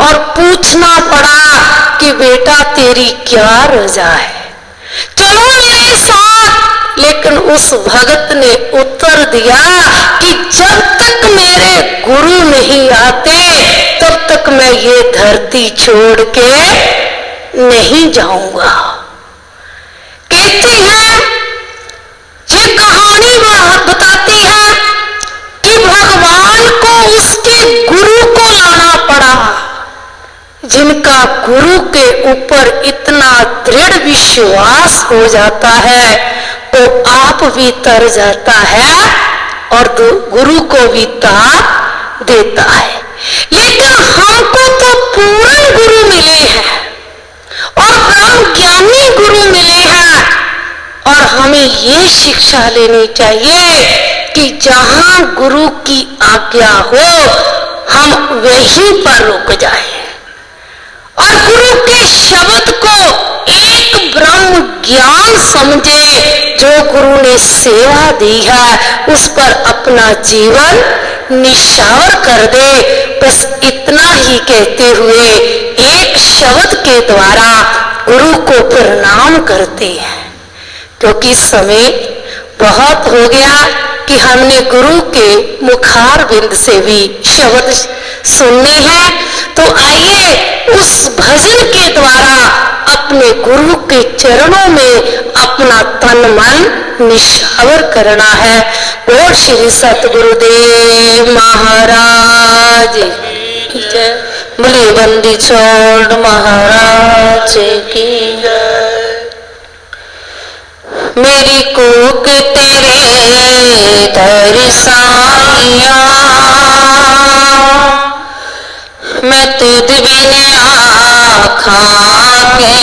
और पूछना पड़ा कि बेटा तेरी क्या रजा है, चलो मेरे साथ। लेकिन उस भगत ने उत्तर दिया कि जब तक मेरे गुरु नहीं आते तब तक मैं ये धरती छोड़ के नहीं जाऊंगा। कहते हैं ये कहानी बताती है कि भगवान को उसके गुरु को लाना पड़ा। जिनका गुरु के ऊपर इतना दृढ़ विश्वास हो जाता है तो आप भी तर जाता है और गुरु को भी ताप देता है। लेकिन हमको तो पूर्ण गुरु मिले हैं और ब्रह्म ज्ञानी गुरु मिले हैं और हमें ये शिक्षा लेनी चाहिए कि जहां गुरु की आज्ञा हो हम वहीं पर रुक जाएं और गुरु के शब्द को एक ब्रह्म ज्ञान समझे। जो गुरु ने सेवा दी है उस पर अपना जीवन निशावर कर दे। बस इतना ही कहते हुए एक शब्द के द्वारा गुरु को प्रणाम करते हैं, क्योंकि समय बहुत हो गया कि हमने गुरु के मुखार बिंद से भी शब्द सुनने हैं। तो आइए उस भजन के द्वारा अपने गुरु के चरणों में अपना तन मन निशावर करना है। बोल श्री सतगुरुदेव महाराज की जय। बोले बंदी छोड़ महाराज की जय। मेरी कूक तेरे दर्शानिया, मैं तुझ बिन आँखा के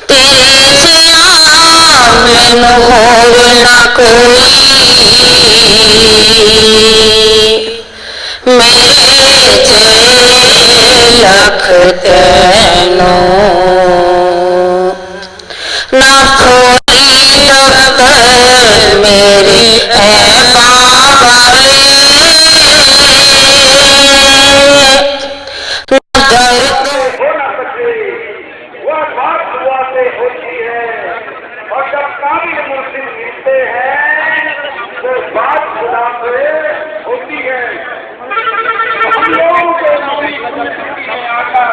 तेरे सिया मैन होवे ना कोई। मेरे जे लख तैनो ना खोली दफ्तर मेरे है बाबा रे। दर्द हो ना सके वह बात दुआ से होती है और जब काबिल मुर्शिद मिलते हैं तो बात खुदा से होती है। हम लोगों के नबी में आकर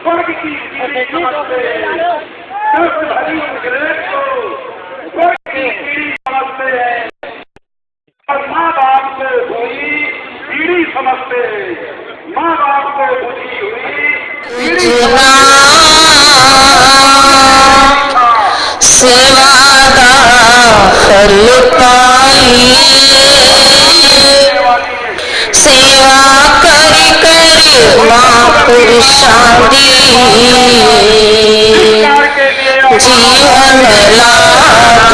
स्वर्ग की सीढ़ी समझते, कृष्ण हरि ग्रेट को स्वर्ग की सीढ़ी समझते हैं और माँ बाप को हुई सीढ़ी समझते हैं, माँ बाप को बुझी हुई सीढ़ी सेवा फल पाइए, सेवा कर कर महापुरुषादी जीवन लाभ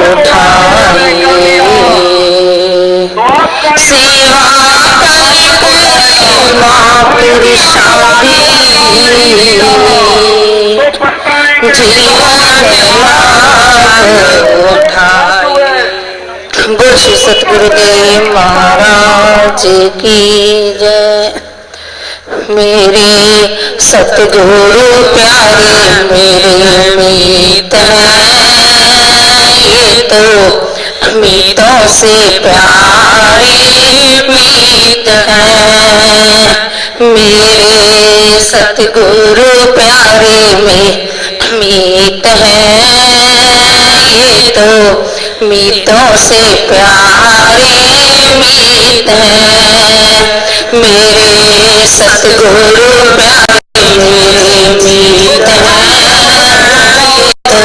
उठाइए, सेवा कर कर महापुरुषादी जीवन बोल श्री सतगुरुदेव महाराज की जय। मेरे सतगुरु प्यारे मेरे मीत हैं, ये तो मीतों से प्यारे मीत हैं। मेरे सतगुरु प्यारे में मीत हैं, ये तो मीतों से प्यारे मीत हैं। मेरे सतगुरु प्यारे मेरे मीत हैं, ये तो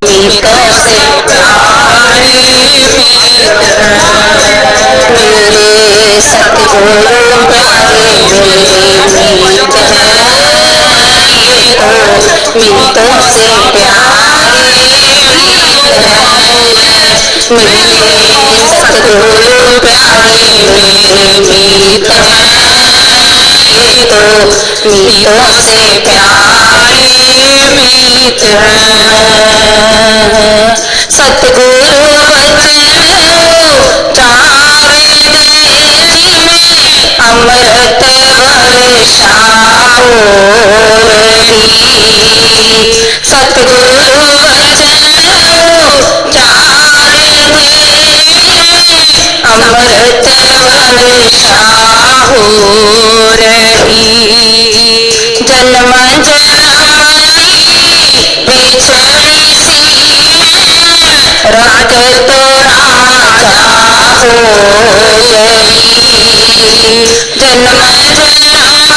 मीतों से प्यारे मीत हैं। मेरे सतगुरु प्यारे मेरे मीत हैं, ये तो मीतों से प्यारे मीत हैं। मेरे सतगुरु प्यारे मेरे मीत हैं, ये तो मीतों से प्यारे मीत हैं। सतगुरु वचन चारे देश में अमृत वर्षाओ रही। सतगुरु वचन चारे देश में अमृत वर्षाओ रही। जन्म जन्म बिछड़ी सी रंग तो राजा हो गई। जन्म जन्म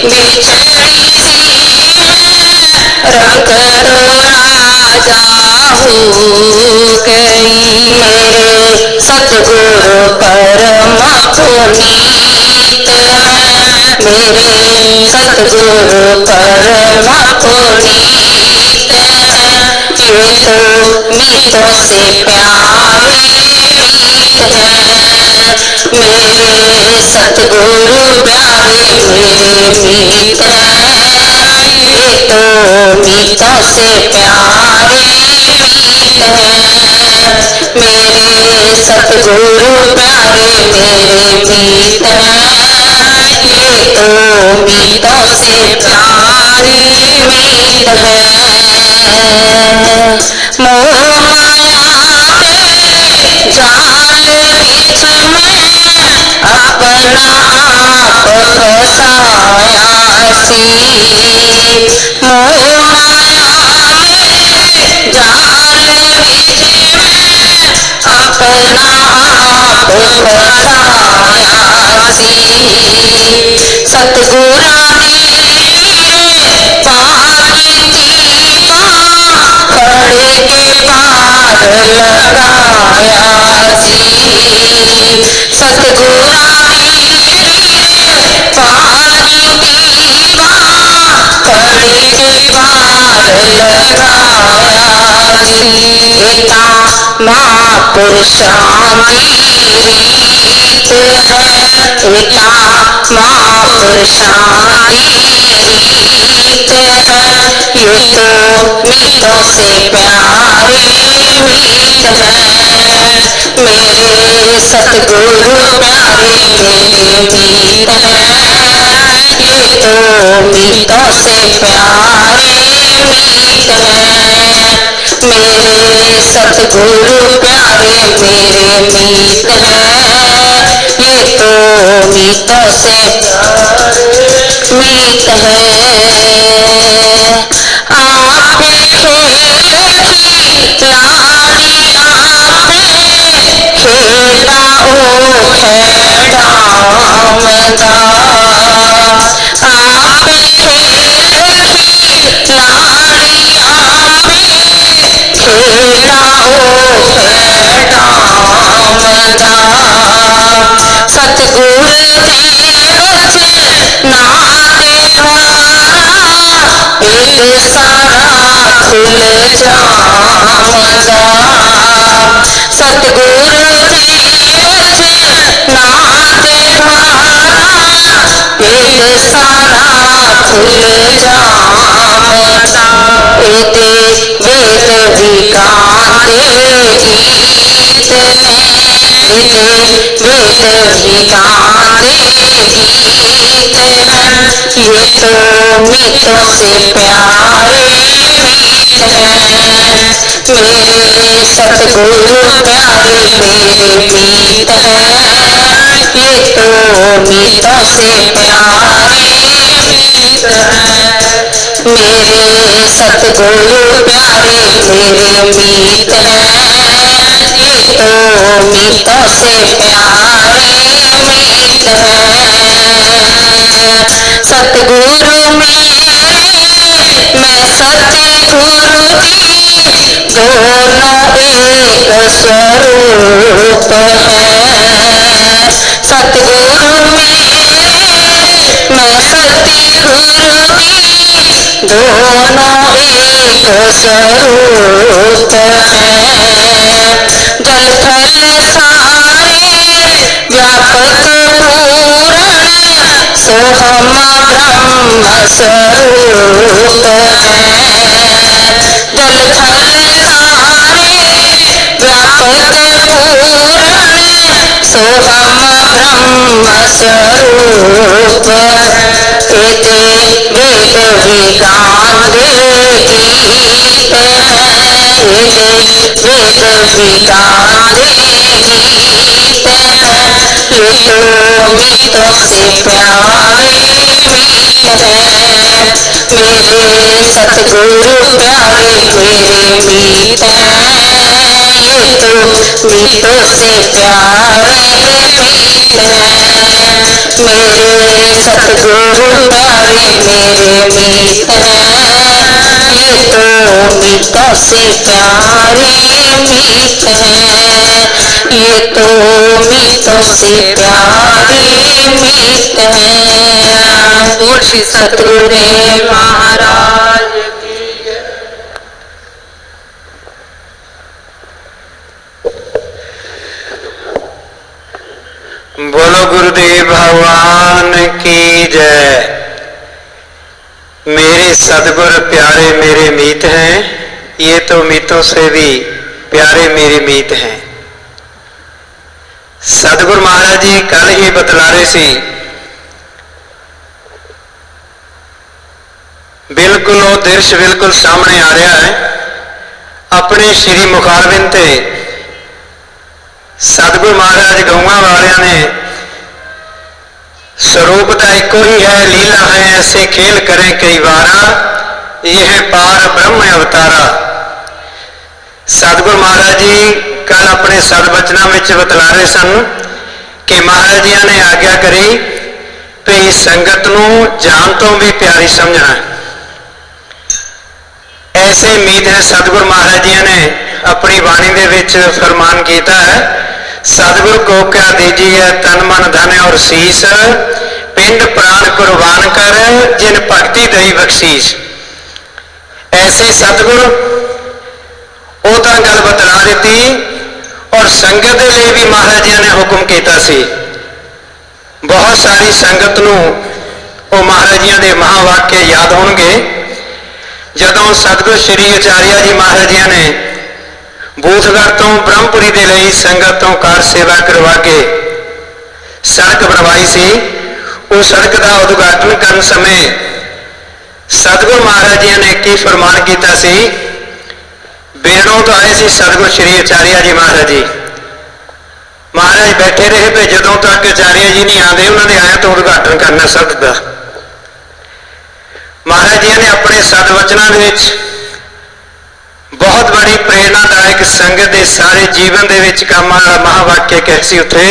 बिछड़ी सी रंग तो राजा हो गई। मेरे सतगुरु परम पुनीत हैं, मेरे सतगुरु परम पुनीत हैं। ये तो मीतों से प्यारे मीत हैं। मेरे सतगुरु प्यारे मेरे मीत हैं, ये तो मीतों से प्यारे मीत हैं। मेरे सतगुरु प्यारे मेरे मीत हैं, ये तो मीतों से प्यारे मीत हैं। मोह माया के जाल बीच में अपना आप फसाया सी। मोह माया के जाल बीच में अपना आप फसाया सी। सतगुरा खड़े के पार लगाया सी। सतगुरा पानी की खड़े के पार लगाया सी। महापुरुषादी रीत है, पिता महापुरुषादी रीत है। ये तो मीतों से प्यारे मीत हैं। मेरे सतगुरु प्यारे मेरे मीत हैं, ये तो मीतों से प्यारे मीत हैं। मेरे सतगुरु प्यारे मेरे मीत हैं, ये तो मीतों से मीत है। आप खेल की लाड़ी आप खेला ओ खेड़ा मदा। आप खेल की लाड़ी आप खेला ओ खेड़ा मदा। सतगुरु देव नाते द्वारा एक सारा खुल जामदा। सतगुरु देव नाते द्वारा एक सारा खुल जामदा। एते वेद विकाते गीत हैं, एते वेद विकाते गीत हैं। ये तो मीतों से प्यारे मीत हैं। मेरे सतगुरु प्यारे मेरे मीत हैं। ये तो मीतों से प्यारे मीत हैं। मेरे सतगुरु प्यारे मेरे मीत हैं। ये तो मीतों से प्यारे मीत हैं। सतगुरु मेरे मैं सतगुरु जी दोनों एक स्वरूप हैं। सतगुरु मेरे मैं सतगुरु जी दोनों एक स्वरूप हैं। जल थल सारे व्यापक पूर्ण सो हम ब्रह्म स्वरूप हैं। जल थल सारे व्यापक पूर्ण सो हम ब्रह्म स्वरूप। एते वेद विकाते गीत हैं, एते वेद विकाते गीत हैं। ये तो मीतों से प्यारे मीत हैं। मेरे सतगुरु प्यारे मेरे मीत हैं। ये तो मीतों से प्यारे मीत हैं। मेरे सतगुरु प्यारे मेरे मीत हैं। ये तो मीतों से प्यारे मीत हैं। ये तो मीतों से प्यारे मीत हैं। बोल श्री सतगुरुदेव महाराज की जय। बोलो गुरुदेव भगवान की जय। मेरे सतगुरु प्यारे मेरे मीत हैं। ये तो मीतों से भी प्यारे मेरे मीत हैं। सतगुरु महाराज जी कल ही बतला रहे सी, बिल्कुल वो दृश्य बिल्कुल सामने आ रहा है। अपने श्री मुखारबिंद ते सतगुरु महाराज गौआ वालिया ने स्वरूप का एको ही है, लीला है ऐसे खेल करें कई बारा, यह पार ब्रह्म अवतारा। सतगुरु महाराज जी कल अपने सदबचना में बतला रहे सन कि महाराज जी ने आज्ञा करी कि इस संगत नूं जान तो भी प्यारी समझना। ऐसे उम्मीद है सतगुरु महाराज जी ने अपनी वाणी दे विच फरमान किया है, सतगुरु को क्या दीजिए तन मन धन और शीस, पिंड प्राण कुर्बान कर जिन भक्ति दई बख्शीश। ऐसे सतगुरु वो तो गल बतला दी और संगत के लिए भी महाराज जी ने हुक्म किया सी। बहुत सारी संगत नूं वो महाराज जी के महावाक्य याद होंगे। जदों सतगुरु श्री आचार्य जी महाराज जी ने बूथगढ़ तो ब्रह्मपुरी के लिए संगत तो कार सेवा करवा के सड़क बनवाई सी। उस सड़क का उद्घाटन करने समय सतगुरु महाराज जी ने की फरमान किया सी। बेड़ों तो आए सी सतगुरु श्री आचार्य जी महाराज जी महाराज बैठे रहे पे जदों तक आचार्य जी नहीं आते उन्होंने आया तो उद्घाटन करना सद का। महाराज जी ने अपने सदवचना बहुत बड़ी प्रेरणादायक संगत के सारे जीवन के काम वाला महावाक्य कैसी उठे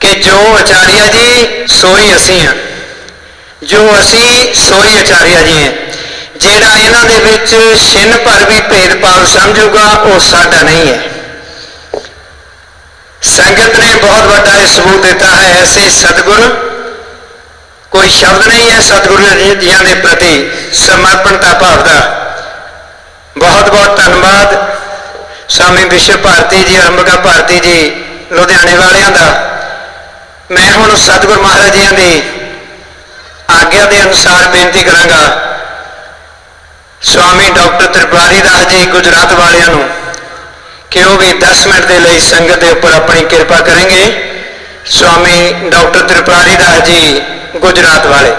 कि जो आचार्य जी सोई असी हाँ, जो असी सोई आचार्य जी हैं। जेड़ा इन्हां दे विच छिन भर भी भेदभाव समझूगा वो साडा नहीं है। संगत ने बहुत बड़ा सबूत देता है। ऐसे सतगुरु कोई शब्द नहीं है सतगुरु जी के प्रति समर्पणता भाव का। बहुत बहुत धन्यवाद स्वामी विश्व भारती जी, अंबिका भारती जी लुधियाने वालियां दा। मैं हुण सतगुरु महाराज जी की आग्ञा के अनुसार बेनती करांगा स्वामी डॉक्टर त्रिपुरारी दास जी गुजरात वालियां नूं कि वह भी 10 मिनट के लिए संगत के उपर अपनी कृपा करेंगे। स्वामी डॉक्टर त्रिपुरारी दास जी गुजरात वाले।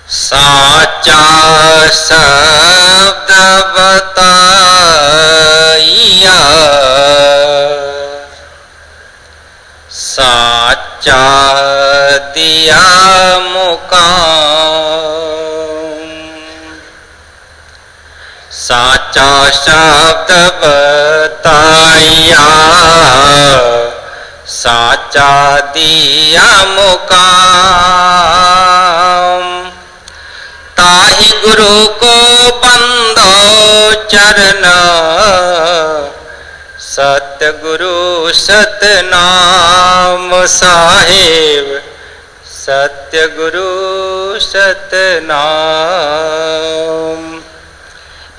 साचा शब्द बताइया, साचा दिया मुकाम। साचा शब्द बताइया, साचा दिया मुकाम। ताहि गुरु को बंदो चरण, सतगुरु सतनाम साहेब, सतगुरु सतनाम।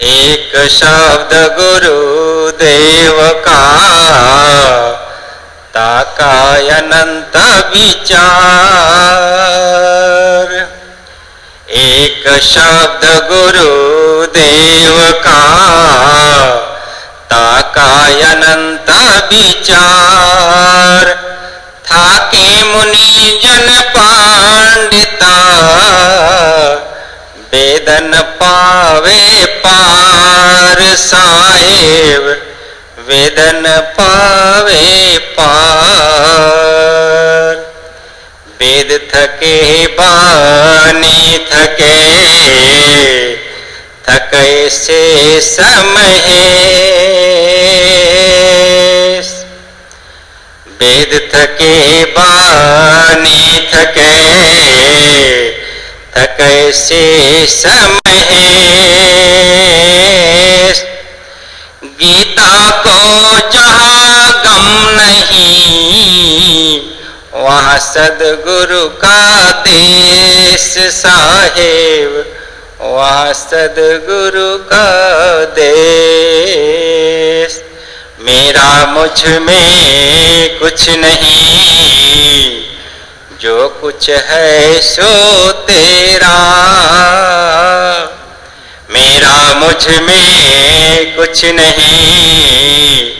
एक शब्द गुरु देव का, ताका अनंत विचार। एक शब्द गुरु देव का, ताका अनंत विचार। थाके मुनि जन पांडिता, वेदन पावे पार साहेब, वेदन पावे पार। वेद थके बानी थके, थके से महेश। वेद थके बानी थके, थके से महेश। गीता को जहाँ गम नहीं, वहाँ सदगुरु का देश साहेब, वहाँ सदगुरु का देश। मेरा मुझ में कुछ नहीं, जो कुछ है सो तेरा। मेरा मुझ में कुछ नहीं,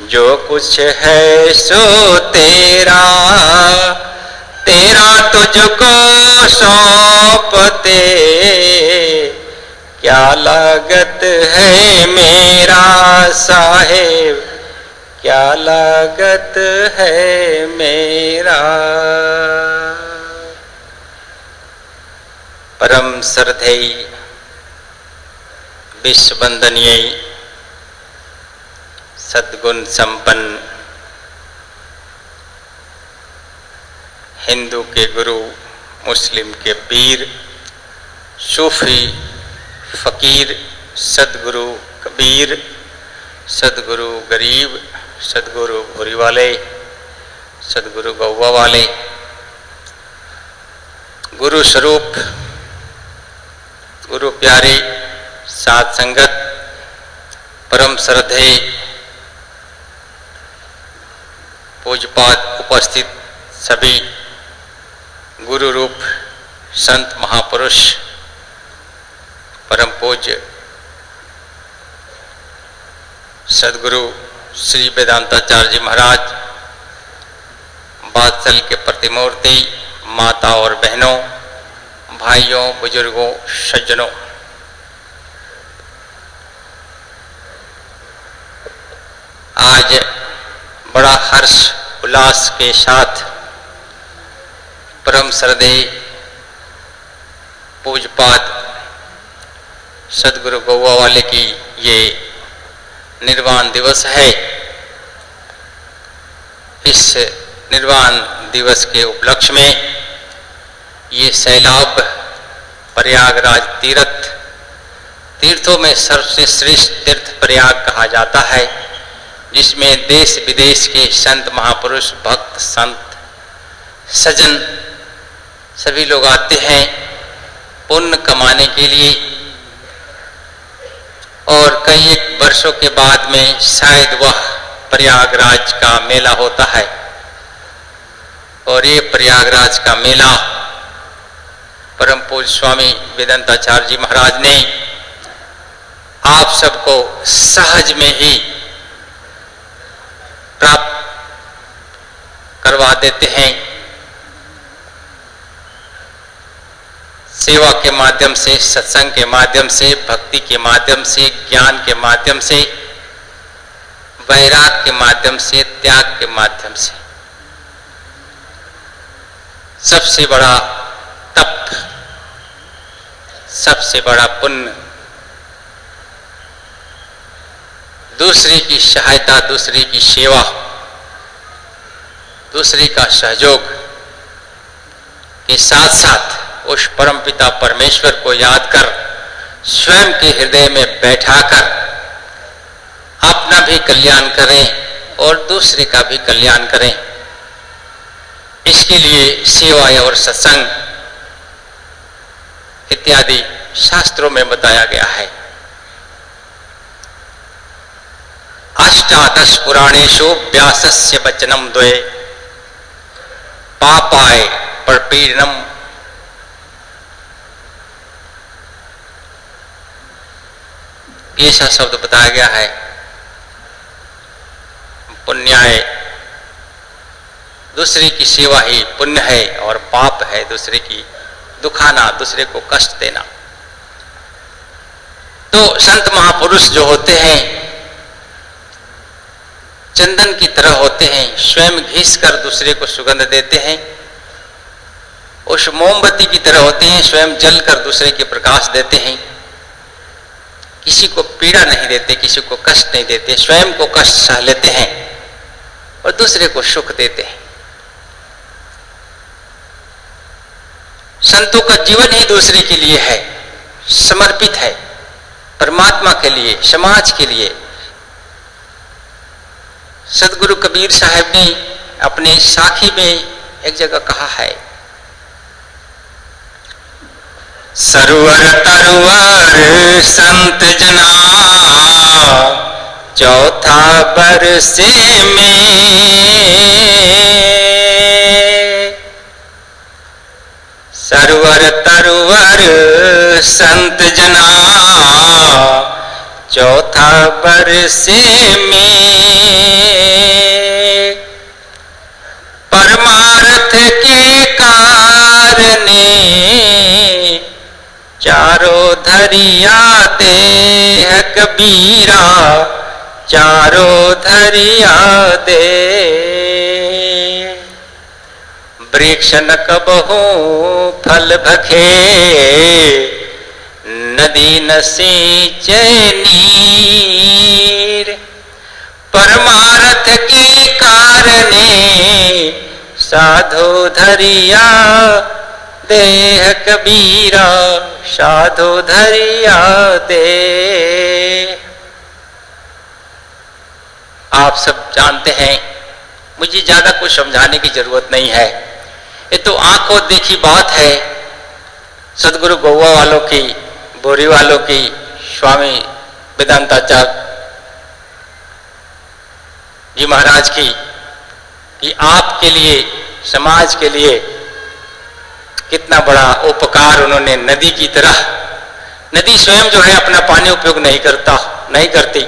जो कुछ है सो तेरा। तेरा तुझको सौंपते, क्या लागत है मेरा साहेब, क्या लागत है मेरा। परम श्रद्धेय विश्व वंदनीय सद्गुण संपन्न हिंदू के गुरु, मुस्लिम के पीर, सूफी फकीर, सदगुरु कबीर, सदगुरु गरीब, सदगुरु भूरी वाले, सदगुरु गौवा वाले, गुरु स्वरूप, गुरु प्यारी साध संगत, परम श्रद्धेय पूजपात उपस्थित सभी गुरु रूप संत महापुरुष, परम पूज्य सदगुरु श्री वेदांताचार्य जी महाराज, बादशाह के प्रतिमूर्ति, माता और बहनों, भाइयों, बुजुर्गों, सज्जनों, आज बड़ा हर्ष उल्लास के साथ परम श्रद्धेय पूज्यपाद सदगुरु गौवा वाले की ये निर्वाण दिवस है। इस निर्वाण दिवस के उपलक्ष्य में ये सैलाब प्रयागराज तीर्थों में सबसे श्रेष्ठ तीर्थ प्रयाग कहा जाता है, जिसमें देश विदेश के संत महापुरुष, भक्त, संत, सज्जन सभी लोग आते हैं पुण्य कमाने के लिए। और कई एक वर्षों के बाद में शायद वह प्रयागराज का मेला होता है। और ये प्रयागराज का मेला परम पूज्य स्वामी वेदांताचार्य जी महाराज ने आप सबको सहज में ही प्राप्त करवा देते हैं। सेवा के माध्यम से, सत्संग के माध्यम से, भक्ति के माध्यम से, ज्ञान के माध्यम से, वैराग के माध्यम से, त्याग के माध्यम से। सबसे बड़ा तप, सबसे बड़ा पुण्य, दूसरे की सहायता, दूसरे की सेवा, दूसरे का सहयोग के साथ साथ उस परमपिता परमेश्वर को याद कर स्वयं के हृदय में बैठाकर अपना भी कल्याण करें और दूसरे का भी कल्याण करें। इसके लिए सेवा और सत्संग इत्यादि शास्त्रों में बताया गया है। अष्टादश पुराणेषु व्यासस्य वचनम द्वे पापाय परपीडनम। ऐसा शब्द बताया गया है। पुण्याय, दूसरे की सेवा ही पुण्य है, और पाप है दूसरे की दुखाना, दूसरे को कष्ट देना। तो संत महापुरुष जो होते हैं चंदन की तरह होते हैं, स्वयं घिस कर दूसरे को सुगंध देते हैं। उस मोमबत्ती की तरह होते हैं, स्वयं जल कर दूसरे के प्रकाश देते हैं। किसी को पीड़ा नहीं देते, किसी को कष्ट नहीं देते, स्वयं को कष्ट सह लेते हैं और दूसरे को सुख देते हैं। संतों का जीवन ही दूसरे के लिए है, समर्पित है, परमात्मा के लिए, समाज के लिए। सदगुरु कबीर साहब ने अपने साखी में एक जगह कहा है, सरवर तरवर संत जना चौथा बरसे में। सरवर तरवर संत जना चौथा बरसे में। परमार्थ के कारणे चारों धरिया देह कबीरा, चारों धरिया दे। वृक्ष न कबहू फल भखे, नदी न सींचे नीर। परमार्थ के कारणे साधु धरिया देह कबीरा, साधु धरिया दे। आप सब जानते हैं, मुझे ज्यादा कुछ समझाने की जरूरत नहीं है। ये तो आंखों देखी बात है। सदगुरु गौवा वालों की, बोरी वालों की, स्वामी वेदांताचार्य जी महाराज की, कि आपके लिए, समाज के लिए कितना बड़ा उपकार उन्होंने। नदी की तरह, नदी स्वयं जो है अपना पानी उपयोग नहीं करती,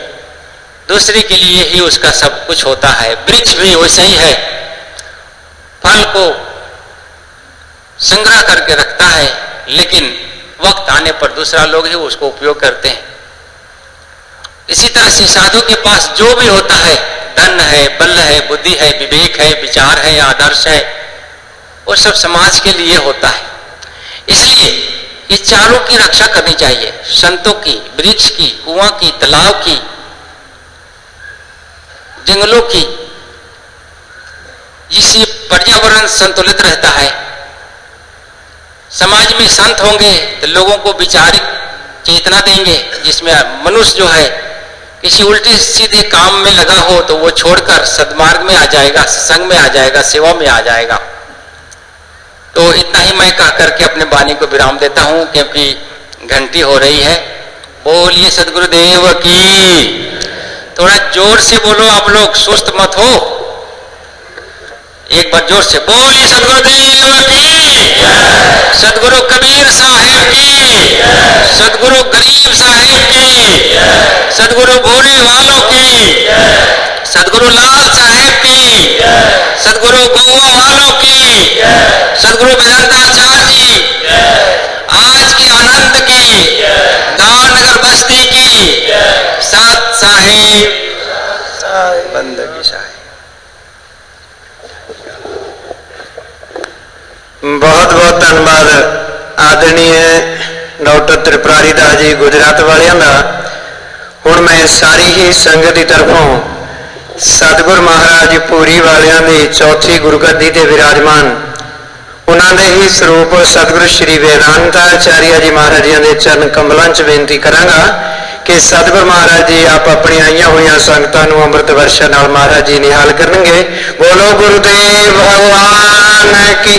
दूसरे के लिए ही उसका सब कुछ होता है। वृक्ष भी वैसा ही है, फल को संग्रह करके रखता है, लेकिन वक्त आने पर दूसरा लोग ही उसको उपयोग करते हैं। इसी तरह से साधु के पास जो भी होता है, धन है, बल है, बुद्धि है, विवेक है, विचार है, आदर्श है, वो सब समाज के लिए होता है। इसलिए ये चारों की रक्षा करनी चाहिए, संतों की, वृक्ष की, कुआं की, तालाब की, जंगलों की, जिससे पर्यावरण संतुलित रहता है। समाज में संत होंगे तो लोगों को विचारिक चेतना देंगे, जिसमें मनुष्य जो है किसी उल्टे सीधे काम में लगा हो तो वो छोड़कर सद्मार्ग में आ जाएगा, सत्संग में आ जाएगा, सेवा में आ जाएगा। तो इतना ही मैं कह करके अपने वाणी को विराम देता हूं, क्योंकि घंटी हो रही है। बोलिए सद्गुरुदेव की। थोड़ा जोर से बोलो, आप लोग सुस्त मत हो। एक बार जोर से बोलिए सद्गुरुदेव की, सद्गुरु कबीर साहेब की, सद्गुरु गरीब साहेब की, सद्गुरु भोले वालों की, सद्गुरु लाल साहेब की, सद्गुरु गोवा वालों की, सद्गुरु वेदांताचार्य जी, आज के आनंद की, दाननगर बस्ती की, सत साहिब बंदगी साहिब। बहुत बहुत धन्यवाद आदरणीय डॉक्टर त्रिपुरारी दास जी गुजरात वालियां दा। हुण मैं सारी ही संगत की तरफों सतगुरु महाराज पूरी वालियां दी चौथी गुरुगद्दी ते विराजमान उन्होंने ही स्वरूप सतगुरु श्री वेदांताचार्य जी महाराज जी के चरण कमलों च बेनती करांगा कि सतगुरु महाराज जी आप अपनी आईया हुई संगतों अमृत वर्षा नाल महाराज जी निहाल करनगे। बोलो गुरुदेव भगवान की।